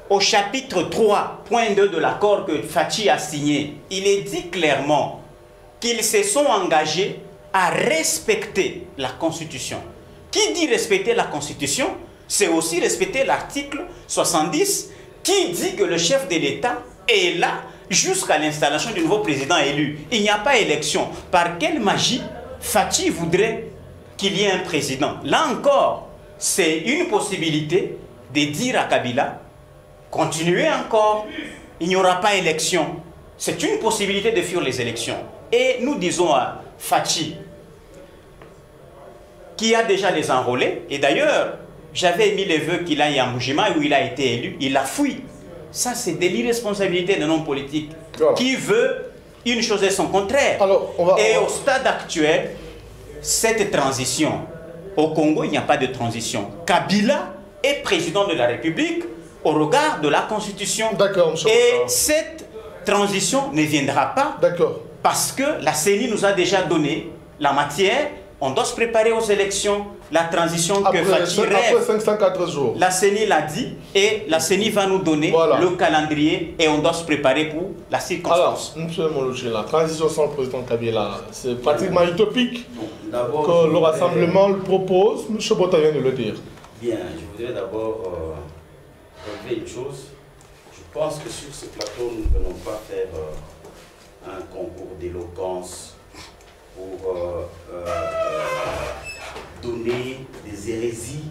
[SPEAKER 3] au chapitre 3.2 de l'accord que Fachi a signé, il est dit clairement qu'ils se sont engagés à respecter la Constitution. Qui dit respecter la Constitution, c'est aussi respecter l'article 70 qui dit que le chef de l'État est là jusqu'à l'installation du nouveau président élu. Il n'y a pas élection. Par quelle magie Fachi voudrait qu'il y ait un président? Là encore, c'est une possibilité de dire à Kabila, continuez encore, il n'y aura pas élection. C'est une possibilité de fuir les élections. Et nous disons à Fachi, qui a déjà les enrôlés, et d'ailleurs, j'avais émis les vœux qu'il aille à Mujima où il a été élu, il a fui. Ça, c'est de l'irresponsabilité d'un homme politique qui veut une chose et son contraire.
[SPEAKER 1] Alors,
[SPEAKER 3] au stade actuel, cette transition, au Congo, il n'y a pas de transition. Kabila est président de la République au regard de la Constitution.
[SPEAKER 1] D'accord, monsieur.
[SPEAKER 3] Et cette transition ne viendra pas parce que la CENI nous a déjà donné la matière. On doit se préparer aux élections. La transition que Fachi rêve.
[SPEAKER 1] Après 504 jours.
[SPEAKER 3] La CENI l'a dit et la CENI va nous donner le calendrier et on doit se préparer pour la circonstance.
[SPEAKER 1] Alors, monsieur Moloché, la transition sans le président Kabila, c'est pratiquement utopique que le rassemblement le propose. Monsieur Bota vient de le dire.
[SPEAKER 7] Bien, je voudrais d'abord relever une chose. Je pense que sur ce plateau, nous ne venons pas faire un concours d'éloquence pour donner des hérésies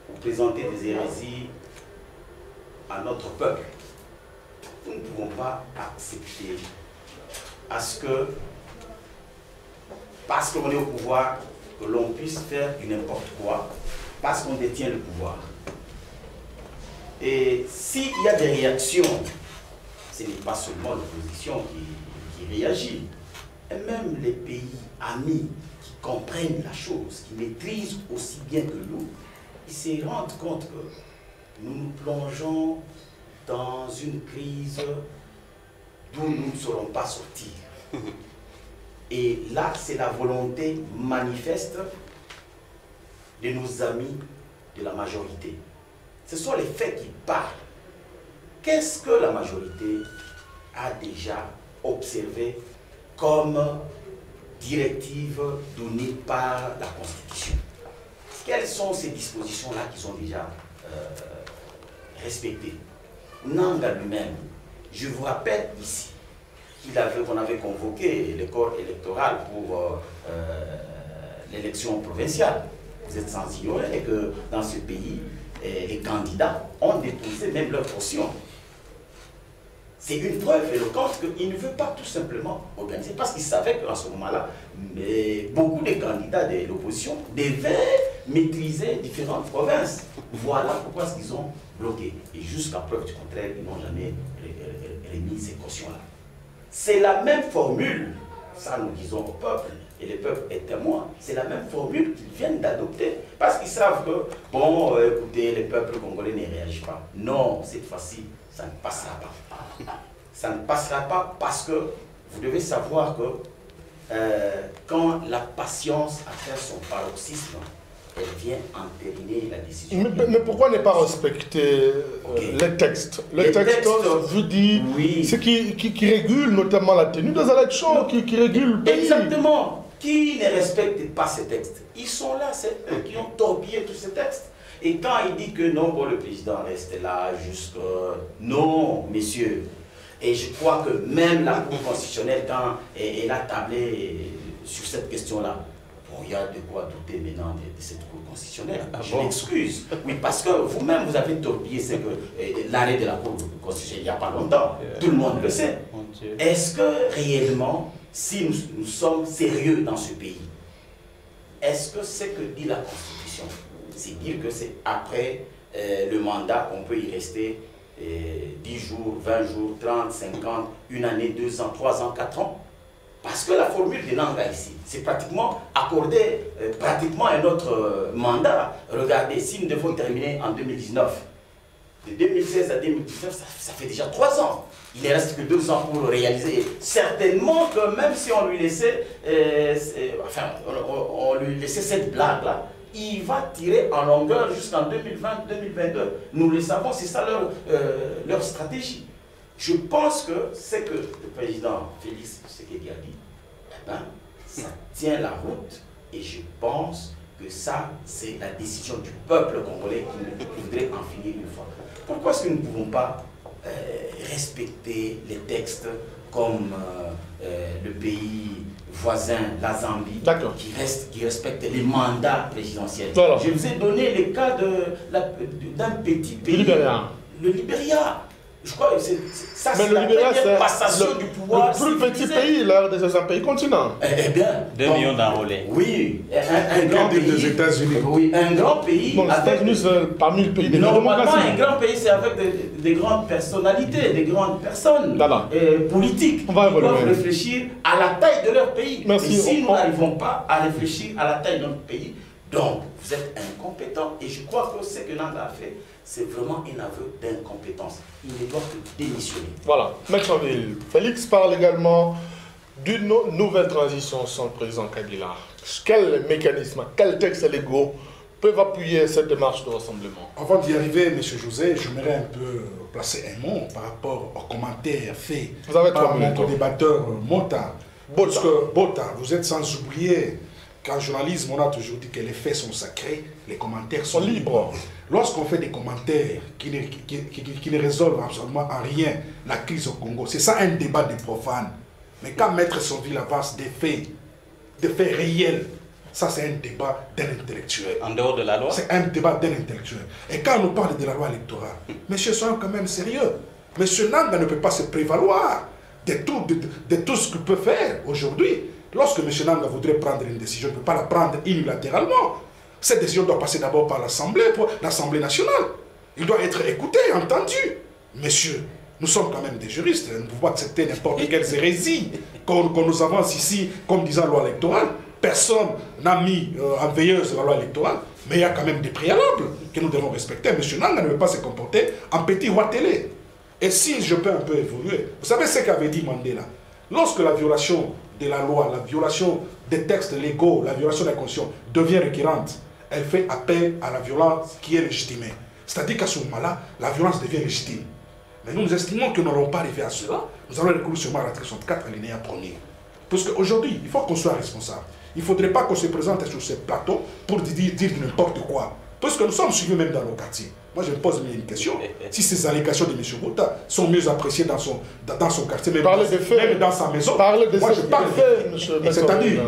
[SPEAKER 7] ou présenter des hérésies à notre peuple. Nous ne pouvons pas accepter à ce que, parce qu'on est au pouvoir, que l'on puisse faire du n'importe quoi, parce qu'on détient le pouvoir. Et s'il y a des réactions, ce n'est pas seulement l'opposition qui réagit, et même les pays amis qui comprennent la chose, qui maîtrisent aussi bien que nous, ils se rendent compte que nous nous plongeons dans une crise d'où nous ne saurons pas sortir. Et là, c'est la volonté manifeste de nos amis de la majorité. Ce sont les faits qui parlent. Qu'est-ce que la majorité a déjà observé comme directive donnée par la Constitution? quelles sont ces dispositions-là qui sont déjà respectées? Nanga lui-même, je vous rappelle ici qu'on avait convoqué le corps électoral pour l'élection provinciale. Vous êtes sans ignorer que dans ce pays, les candidats ont déposé même leur caution. C'est une preuve éloquente qu'il ne veut pas tout simplement organiser, parce qu'il savait qu'en ce moment-là, beaucoup de candidats de l'opposition devaient maîtriser différentes provinces. Voilà pourquoi ils ont bloqué. Et jusqu'à preuve du contraire, ils n'ont jamais remis ces cautions-là. C'est la même formule, ça nous disons au peuple, et le peuple est témoin, c'est la même formule qu'ils viennent d'adopter. Parce qu'ils savent que, bon, écoutez, le peuple congolais ne réagit pas. Non, cette fois-ci, ça ne passera pas. Ça ne passera pas parce que vous devez savoir que quand la patience atteint son paroxysme, elle vient entériner la décision.
[SPEAKER 1] Mais pourquoi ne pas respecter les textes? Les textes, je dis,
[SPEAKER 7] oui.
[SPEAKER 1] ce qui régule notamment la tenue des élections, qui régule le pays.
[SPEAKER 7] Exactement. Qui ne respecte pas ces textes? Ils sont là, c'est eux qui ont torpillé tous ces textes. Et quand il dit que non, bon, le président reste là jusqu'à... Non, messieurs. Et je crois que même la Cour constitutionnelle, quand elle a tablé sur cette question-là, bon, il y a de quoi douter maintenant de cette Cour constitutionnelle. Je m'excuse. Oui, parce que vous-même, vous avez torpillé l'arrêt de la Cour constitutionnelle il n'y a pas longtemps. Tout le monde le sait. Est-ce que réellement, si nous sommes sérieux dans ce pays, est-ce que ce que dit la Constitution, c'est dire que c'est après le mandat qu'on peut y rester 10 jours, 20 jours, 30, 50, une année, 2 ans, 3 ans, 4 ans? Parce que la formule de Nanga ici, c'est pratiquement accorder pratiquement un autre mandat. Regardez, si nous devons terminer en 2019, de 2016 à 2019, ça fait déjà 3 ans. Il ne reste que 2 ans pour le réaliser. Certainement que même si on lui laissait, on lui laissait cette blague-là, il va tirer en longueur jusqu'en 2020-2022. Nous le savons, c'est ça leur stratégie. Je pense que c'est que le président Félix Tshisekedi a dit, eh ben, ça tient la route, et je pense que ça, c'est la décision du peuple congolais qui voudrait en finir une fois. Pourquoi est-ce que nous ne pouvons pas respecter les textes comme le pays voisin, la Zambie, qui respecte les mandats présidentiels?
[SPEAKER 1] Voilà.
[SPEAKER 7] Je vous ai donné le cas d'un petit pays, le Libéria. Je crois que ça, c'est la première passation du pouvoir.
[SPEAKER 1] Le plus petit pays, là, de un pays continent.
[SPEAKER 7] Eh bien,
[SPEAKER 3] 2 millions d'enrôlés.
[SPEAKER 7] Oui, un grand pays.
[SPEAKER 2] Des États-Unis.
[SPEAKER 7] Oui, un grand pays.
[SPEAKER 1] Bon, les États-Unis, c'est parmi les pays des
[SPEAKER 7] normalement, un grand pays, c'est avec des grandes personnalités, des grandes personnes politiques qui doivent réfléchir à la taille de leur pays.
[SPEAKER 1] Merci.
[SPEAKER 7] Et si nous n'arrivons pas à réfléchir à la taille de notre pays, donc vous êtes incompétents. Et je crois que ce que Nanga a fait, c'est vraiment un aveu d'incompétence. Il ne doit que démissionner.
[SPEAKER 1] Voilà. Maître Ville, Félix parle également d'une nouvelle transition sans le président Kabila. Quel mécanisme, quels textes légaux peuvent appuyer cette démarche de rassemblement?
[SPEAKER 2] Avant d'y arriver, M. José, j'aimerais un peu placer un mot par rapport aux commentaires faits par mon co-débatteur Mota. Parce que, Bota, vous êtes sans oublier qu'en journalisme, on a toujours dit que les faits sont sacrés, les commentaires sont libres. Lorsqu'on fait des commentaires qui ne résolvent absolument en rien la crise au Congo, c'est ça un débat des profanes. Mais quand mettre son ville avance des faits réels, ça c'est un débat d'un intellectuel.
[SPEAKER 3] En dehors de la loi?
[SPEAKER 2] C'est un débat d'un intellectuel. Et quand on nous parle de la loi électorale, monsieur, soyons quand même sérieux. Monsieur Nanga ne peut pas se prévaloir de tout ce qu'il peut faire aujourd'hui. Lorsque M. Nanga voudrait prendre une décision, il ne peut pas la prendre unilatéralement. Cette décision doit passer d'abord par l'Assemblée nationale. Il doit être écouté, entendu. Messieurs, nous sommes quand même des juristes. Nous ne pouvons pas accepter n'importe quelle hérésie qu'on nous avance ici comme disant loi électorale. Personne n'a mis en veilleuse la loi électorale, mais il y a quand même des préalables que nous devons respecter. M. Nanga ne veut pas se comporter en petit roi télé. Et si je peux un peu évoluer, vous savez ce qu'avait dit Mandela? Lorsque la violation de la loi, la violation des textes légaux, la violation de la Constitution devient récurrente, elle fait appel à la violence qui est légitimée. C'est-à-dire qu'à ce moment-là, la violence devient légitime. Mais nous estimons que nous n'allons pas arriver à cela. Nous allons recourir seulement à l'article 64, alinéa 1er. Parce qu'aujourd'hui, il faut qu'on soit responsable. Il ne faudrait pas qu'on se présente sur ce plateau pour dire n'importe quoi. Parce que nous sommes suivis même dans nos quartiers. Moi, je me pose une question. Si ces allégations de M. Bouta sont mieux appréciées dans son quartier, même dans sa maison, moi, je parle des faits. C'est-à-dire,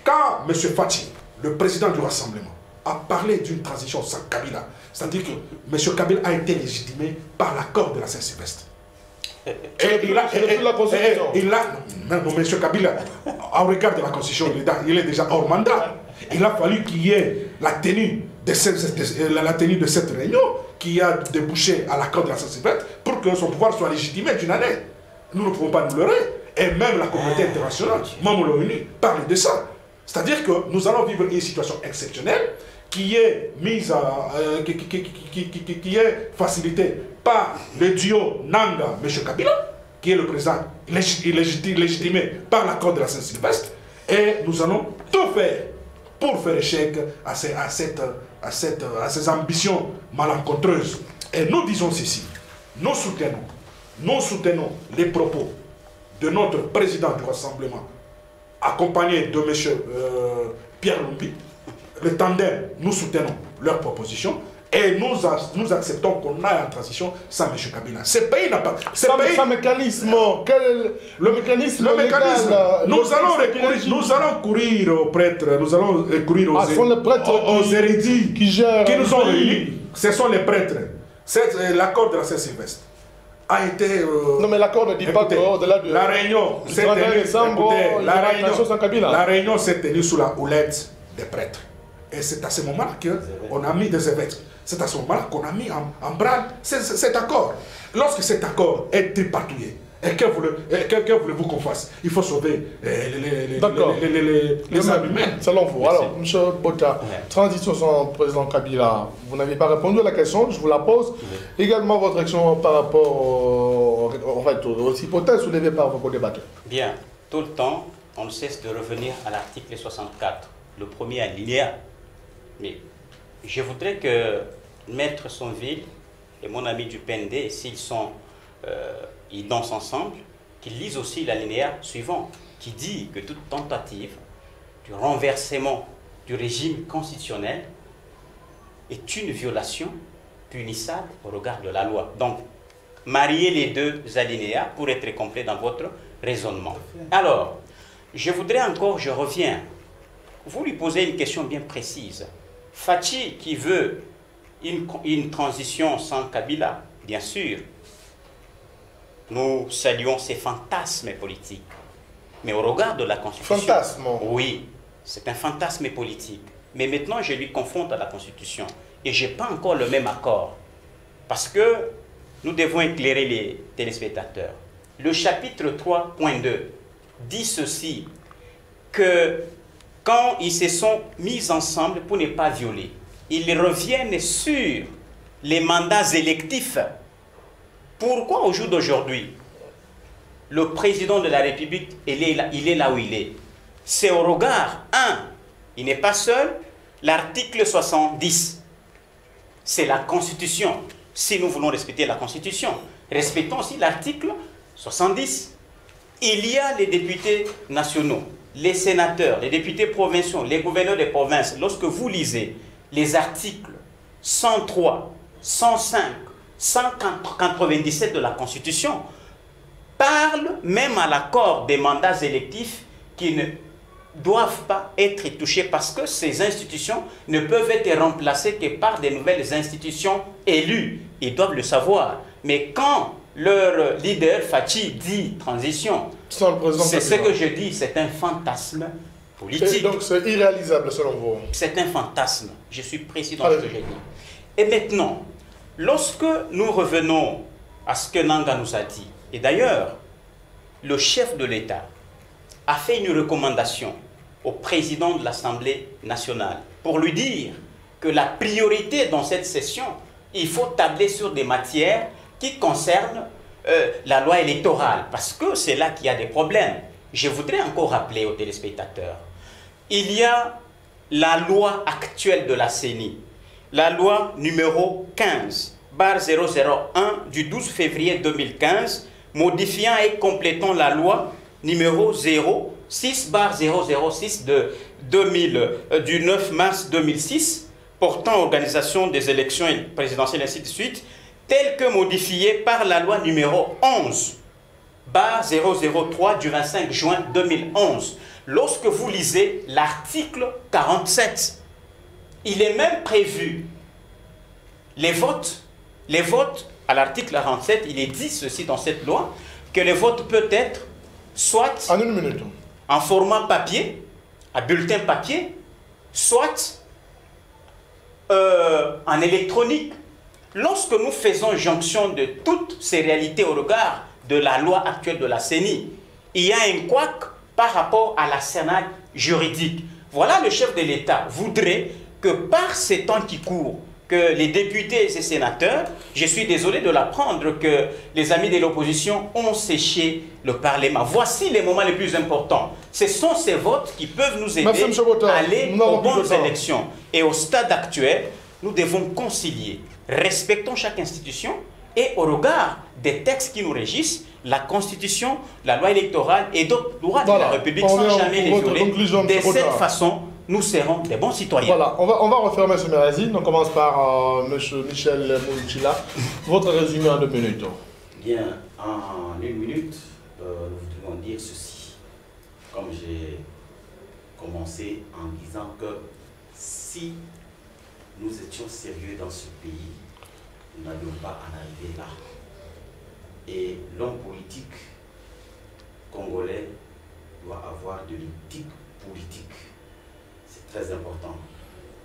[SPEAKER 2] quand M. Fachi, le président du Rassemblement, a parlé d'une transition sans Kabila, c'est-à-dire que M. Kabila a été légitimé par l'accord de la Saint-Sylvestre. Et il a, M. Kabila, au regard de la Constitution, il est déjà hors mandat. Il a fallu qu'il y ait la tenue de cette réunion qui a débouché à l'accord de la Saint-Sylvestre pour que son pouvoir soit légitimé d'une année. Nous ne pouvons pas nous leurrer. Et même la communauté internationale, même l'ONU, parle de ça. C'est-à-dire que nous allons vivre une situation exceptionnelle qui est qui est facilitée par le duo Nanga-M. Kabila, qui est le président légitimé par l'accord de la Saint-Sylvestre. Et nous allons tout faire pour faire échec à ces ambitions malencontreuses. Et nous disons ceci, nous soutenons les propos de notre président du Rassemblement, accompagné de M. Pierre Lumbi. Le tandem, nous soutenons leurs propositions et nous acceptons qu'on aille en transition sans M. Kabila. Ce pays n'a pas...
[SPEAKER 1] Sans mécanisme, quel est le mécanisme légal,
[SPEAKER 2] nous allons courir aux prêtres, nous allons courir aux érudits qui nous ont réunis. Ce sont les prêtres. L'accord de la Saint-Sylvestre a été...
[SPEAKER 1] non mais l'accord ne dit pas qu'au-delà de...
[SPEAKER 2] La réunion s'est tenue sous la houlette des prêtres. Et c'est à ce moment-là qu'on a mis des évêques. C'est à ce moment-là qu'on a mis en branle cet accord. Lorsque cet accord est tripatouillé, et que voulez-vous qu'on fasse? Il faut sauver les âmes humaines.
[SPEAKER 1] Selon vous. Alors, M. Bouta, transition sans le président Kabila, vous n'avez pas répondu à la question, je vous la pose. Également votre action par rapport aux hypothèses soulevées par vos co-débatteurs.
[SPEAKER 3] Bien, tout le temps, on ne cesse de revenir à l'article 64, le premier alinéa. Mais je voudrais que Maître Sonville et mon ami du PND, s'ils ils dansent ensemble, qu'ils lisent aussi l'alinéa suivant, qui dit que toute tentative du renversement du régime constitutionnel est une violation punissable au regard de la loi. Donc, mariez les deux alinéas pour être complet dans votre raisonnement. Alors, je reviens, vous lui posez une question bien précise. Fachi qui veut une transition sans Kabila, bien sûr, nous saluons ses fantasmes politiques. Mais au regard de la Constitution...
[SPEAKER 1] Fantasme?
[SPEAKER 3] Oui, c'est un fantasme politique. Mais maintenant, je lui confronte à la Constitution. Et je n'ai pas encore le même accord. Parce que nous devons éclairer les téléspectateurs. Le chapitre 3.2 dit ceci, que quand ils se sont mis ensemble pour ne pas violer, ils reviennent sur les mandats électifs. Pourquoi au jour d'aujourd'hui, le président de la République, il est là où il est? C'est au regard, il n'est pas seul, l'article 70. C'est la Constitution. Si nous voulons respecter la Constitution, respectons aussi l'article 70. Il y a les députés nationaux, les sénateurs, les députés provinciaux, les gouverneurs des provinces. Lorsque vous lisez les articles 103, 105, 197 de la Constitution, parlent même à l'accord des mandats électifs qui ne doivent pas être touchés parce que ces institutions ne peuvent être remplacées que par de nouvelles institutions élues. Ils doivent le savoir. Mais quand leur leader, Fachi, dit transition, c'est ce que je dis, c'est un fantasme politique.
[SPEAKER 1] Et donc c'est irréalisable selon vous?
[SPEAKER 3] C'est un fantasme. Je suis précis dans ce que j'ai dit. Et maintenant, lorsque nous revenons à ce que Nanga nous a dit, et d'ailleurs, le chef de l'État a fait une recommandation au président de l'Assemblée nationale pour lui dire que la priorité dans cette session, il faut tabler sur des matières qui concernent la loi électorale, parce que c'est là qu'il y a des problèmes. Je voudrais encore rappeler aux téléspectateurs, il y a la loi actuelle de la CENI, la loi numéro 15/001 du 12 février 2015, modifiant et complétant la loi numéro 06/006 du 9 mars 2006 portant organisation des élections présidentielles ainsi de suite, tel que modifié par la loi numéro 11/003 du 25 juin 2011. Lorsque vous lisez l'article 47, il est même prévu les votes à l'article 47, il est dit ceci dans cette loi, que les votes peuvent être soit
[SPEAKER 1] en une minute,
[SPEAKER 3] en format papier, à bulletin papier, soit en électronique. Lorsque nous faisons jonction de toutes ces réalités au regard de la loi actuelle de la CENI, il y a un couac par rapport à l'arsenal juridique. Voilà, le chef de l'État voudrait que par ces temps qui courent, que les députés et les sénateurs, je suis désolé de l'apprendre, que les amis de l'opposition ont séché le Parlement. Voici les moments les plus importants. Ce sont ces votes qui peuvent nous aider à aller aux bonnes élections. Et au stade actuel, nous devons concilier. Respectons chaque institution et au regard des textes qui nous régissent, la Constitution, la loi électorale et d'autres lois de la République sans jamais les violer. De cette façon, nous serons des bons citoyens.
[SPEAKER 1] Voilà, on va refermer ce magazine. On commence par M. Michel Mouchila. Votre résumé en 2 minutes.
[SPEAKER 7] Bien, en 1 minute, nous voudrions dire ceci. Comme j'ai commencé en disant que si nous étions sérieux dans ce pays, nous n'allions pas en arriver là. Et l'homme politique congolais doit avoir de l'éthique politique. C'est très important.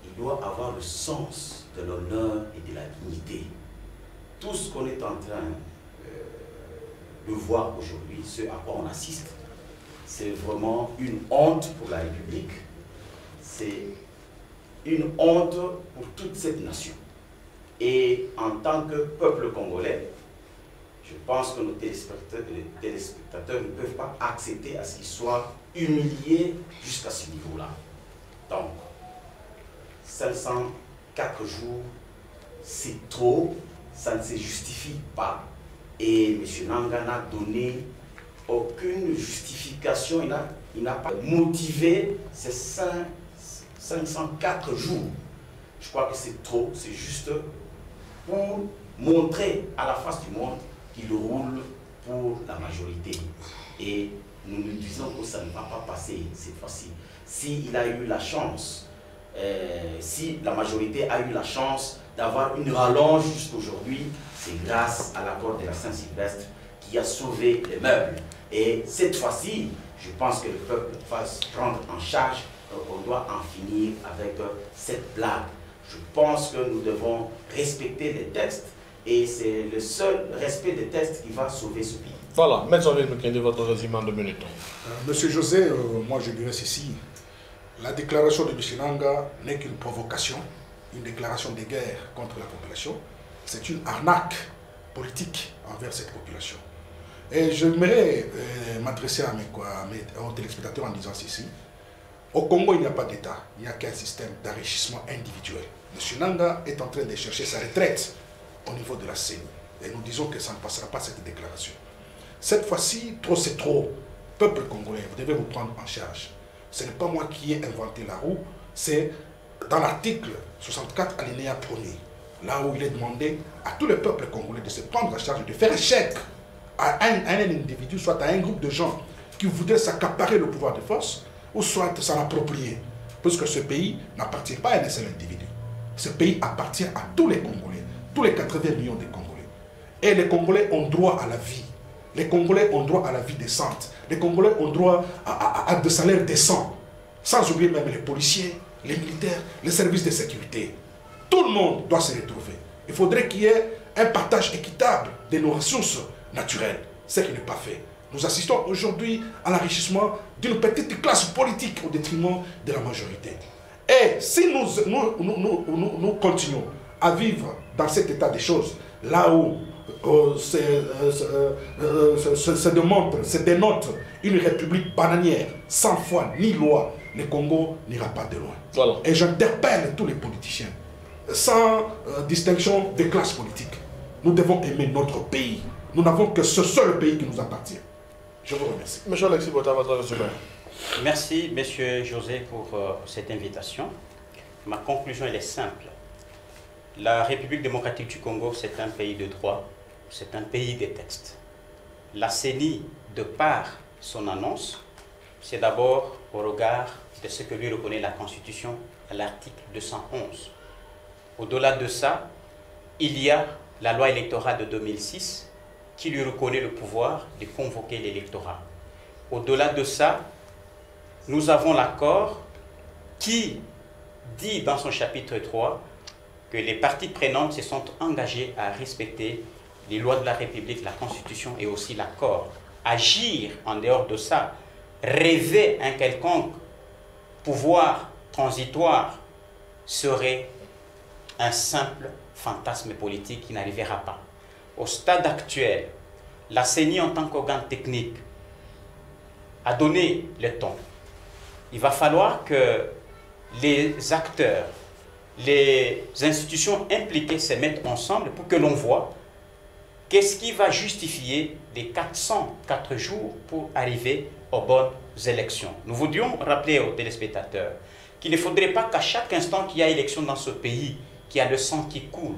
[SPEAKER 7] Il doit avoir le sens de l'honneur et de la dignité. Tout ce qu'on est en train de voir aujourd'hui, ce à quoi on assiste, c'est vraiment une honte pour la République. C'est une honte pour toute cette nation. Et en tant que peuple congolais, je pense que nos téléspectateurs ne peuvent pas accepter à ce qu'ils soient humiliés jusqu'à ce niveau-là. Donc, 504 jours, c'est trop, ça ne se justifie pas. Et M. Nanga n'a donné aucune justification, il n'a pas motivé ces 504 jours. Je crois que c'est trop, c'est juste pour montrer à la face du monde qu'il roule pour la majorité. Et nous nous disons que ça ne va pas passer cette fois-ci. S'il a eu la chance, si la majorité a eu la chance d'avoir une rallonge jusqu'aujourd'hui, c'est grâce à l'accord de la Saint-Sylvestre qui a sauvé les meubles. Et cette fois-ci, je pense que le peuple va se prendre en charge. On doit en finir avec cette blague. Je pense que nous devons respecter les textes et c'est le seul respect des textes qui va sauver ce pays.
[SPEAKER 1] Voilà, Maître Jean-Luc, votre résumé en 2 minutes.
[SPEAKER 2] Monsieur José, moi je dirais ceci. La déclaration de M. Nanga n'est qu'une provocation, une déclaration de guerre contre la population. C'est une arnaque politique envers cette population. Et j'aimerais m'adresser à mes téléspectateurs en disant ceci. Au Congo, il n'y a pas d'État, il n'y a qu'un système d'enrichissement individuel. M. Nanga est en train de chercher sa retraite au niveau de la CENI. Et nous disons que ça ne passera pas cette déclaration. Cette fois-ci, trop c'est trop. Peuple congolais, vous devez vous prendre en charge. Ce n'est pas moi qui ai inventé la roue, c'est dans l'article 64 alinéa 1er, là où il est demandé à tout le peuple congolais de se prendre en charge, de faire un chèque à un individu, soit à un groupe de gens qui voudraient s'accaparer le pouvoir de force, ou soit s'en approprier. Puisque ce pays n'appartient pas à un seul individu. Ce pays appartient à tous les Congolais, tous les 80 millions de Congolais. Et les Congolais ont droit à la vie. Les Congolais ont droit à la vie décente. Les Congolais ont droit à des salaires décents. Sans oublier même les policiers, les militaires, les services de sécurité. Tout le monde doit se retrouver. Il faudrait qu'il y ait un partage équitable de nos ressources naturelles. Ce qui n'est pas fait. Nous assistons aujourd'hui à l'enrichissement d'une petite classe politique au détriment de la majorité. Et si nous continuons à vivre dans cet état des choses, là où se dénote une république bananière, sans foi ni loi, le Congo n'ira pas de loin.
[SPEAKER 1] Voilà.
[SPEAKER 2] Et j'interpelle tous les politiciens, sans distinction des classes politiques. Nous devons aimer notre pays. Nous n'avons que ce seul pays qui nous appartient. Je vous remercie.
[SPEAKER 1] Monsieur Alexis Bota, votre résumé.
[SPEAKER 3] Merci, Monsieur José, pour cette invitation. Ma conclusion, elle est simple. La République démocratique du Congo, c'est un pays de droit, c'est un pays des textes. La CENI, de par son annonce, c'est d'abord au regard de ce que lui reconnaît la Constitution à l'article 211. Au-delà de ça, il y a la loi électorale de 2006 qui lui reconnaît le pouvoir de convoquer l'électorat. Au-delà de ça, nous avons l'accord qui dit dans son chapitre 3 que les parties prenantes se sont engagées à respecter les lois de la République, la Constitution et aussi l'accord. Agir en dehors de ça, rêver un quelconque pouvoir transitoire serait un simple fantasme politique qui n'arrivera pas. Au stade actuel, la CENI en tant qu'organe technique a donné le ton. Il va falloir que les acteurs, les institutions impliquées se mettent ensemble pour que l'on voit qu'est-ce qui va justifier les 404 jours pour arriver aux bonnes élections. Nous voudrions rappeler aux téléspectateurs qu'il ne faudrait pas qu'à chaque instant qu'il y a élection dans ce pays, qu'il y a le sang qui coule.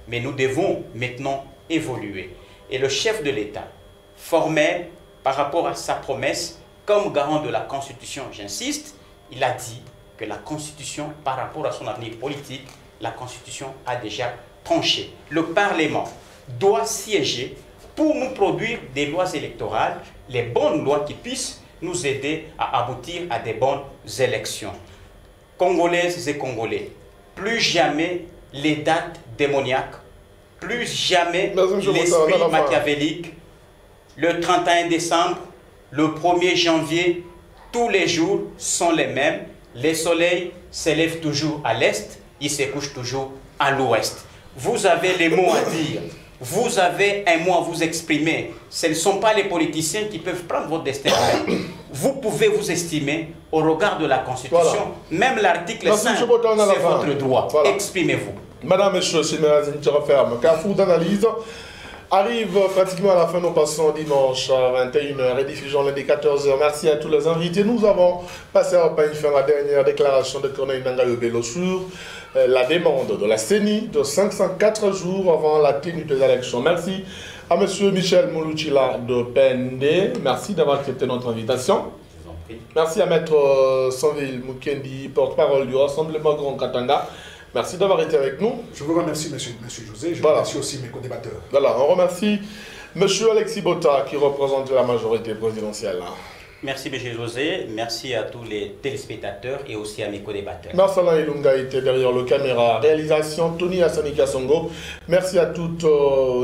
[SPEAKER 3] Mais nous devons maintenant évoluer. Et le chef de l'État, formel par rapport à sa promesse, comme garant de la Constitution, j'insiste, il a dit que la Constitution, par rapport à son avenir politique, la Constitution a déjà tranché. Le Parlement doit siéger pour nous produire des lois électorales, les bonnes lois qui puissent nous aider à aboutir à des bonnes élections. Congolaises et Congolais, plus jamais les dates démoniaques, plus jamais l'esprit machiavélique, le 31 décembre, le 1er janvier, tous les jours sont les mêmes. Les soleils s'élèvent toujours à l'est, ils se couchent toujours à l'ouest. Vous avez les mots à dire, vous avez un mot à vous exprimer. Ce ne sont pas les politiciens qui peuvent prendre votre destin. Vous pouvez vous estimer au regard de la Constitution. Voilà. Même l'article 5, c'est votre droit. Voilà. Exprimez-vous.
[SPEAKER 1] Madame et Monsieur, je referme. Carrefour d'analyse arrive pratiquement à la fin. Nous passons dimanche à 21h et diffusion lundi 14h. Merci à tous les invités. Nous avons passé à faire la dernière déclaration de Corneille Nangaa Yobelo sur la demande de la CENI de 504 jours avant la tenue des élections. Merci à M. Michel Moulouchila de PND. Merci d'avoir accepté notre invitation. Merci à Maître Sanville Mukendi, porte-parole du Rassemblement Grand Katanga. Merci d'avoir été avec nous.
[SPEAKER 2] Je vous remercie, monsieur José. Je remercie aussi mes co-débatteurs.
[SPEAKER 1] Voilà, on remercie M. Alexis Bota qui représente la majorité présidentielle.
[SPEAKER 3] Merci, M. José. Merci à tous les téléspectateurs et aussi à mes co-débatteurs.
[SPEAKER 1] Marcelin Ilunga était derrière le caméra. Réalisation, Tony Assanika Songo. Merci à toute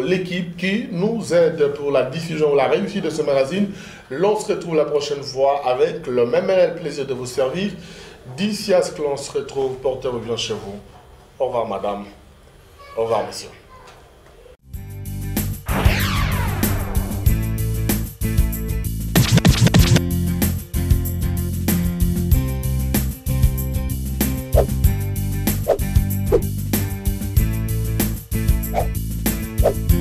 [SPEAKER 1] l'équipe qui nous aide pour la diffusion ou la réussite de ce magazine. L'on se retrouve la prochaine fois avec le même plaisir de vous servir. D'ici à ce que l'on se retrouve, portez-vous bien chez vous. Au revoir, madame. Au revoir, monsieur.
[SPEAKER 8] Bye.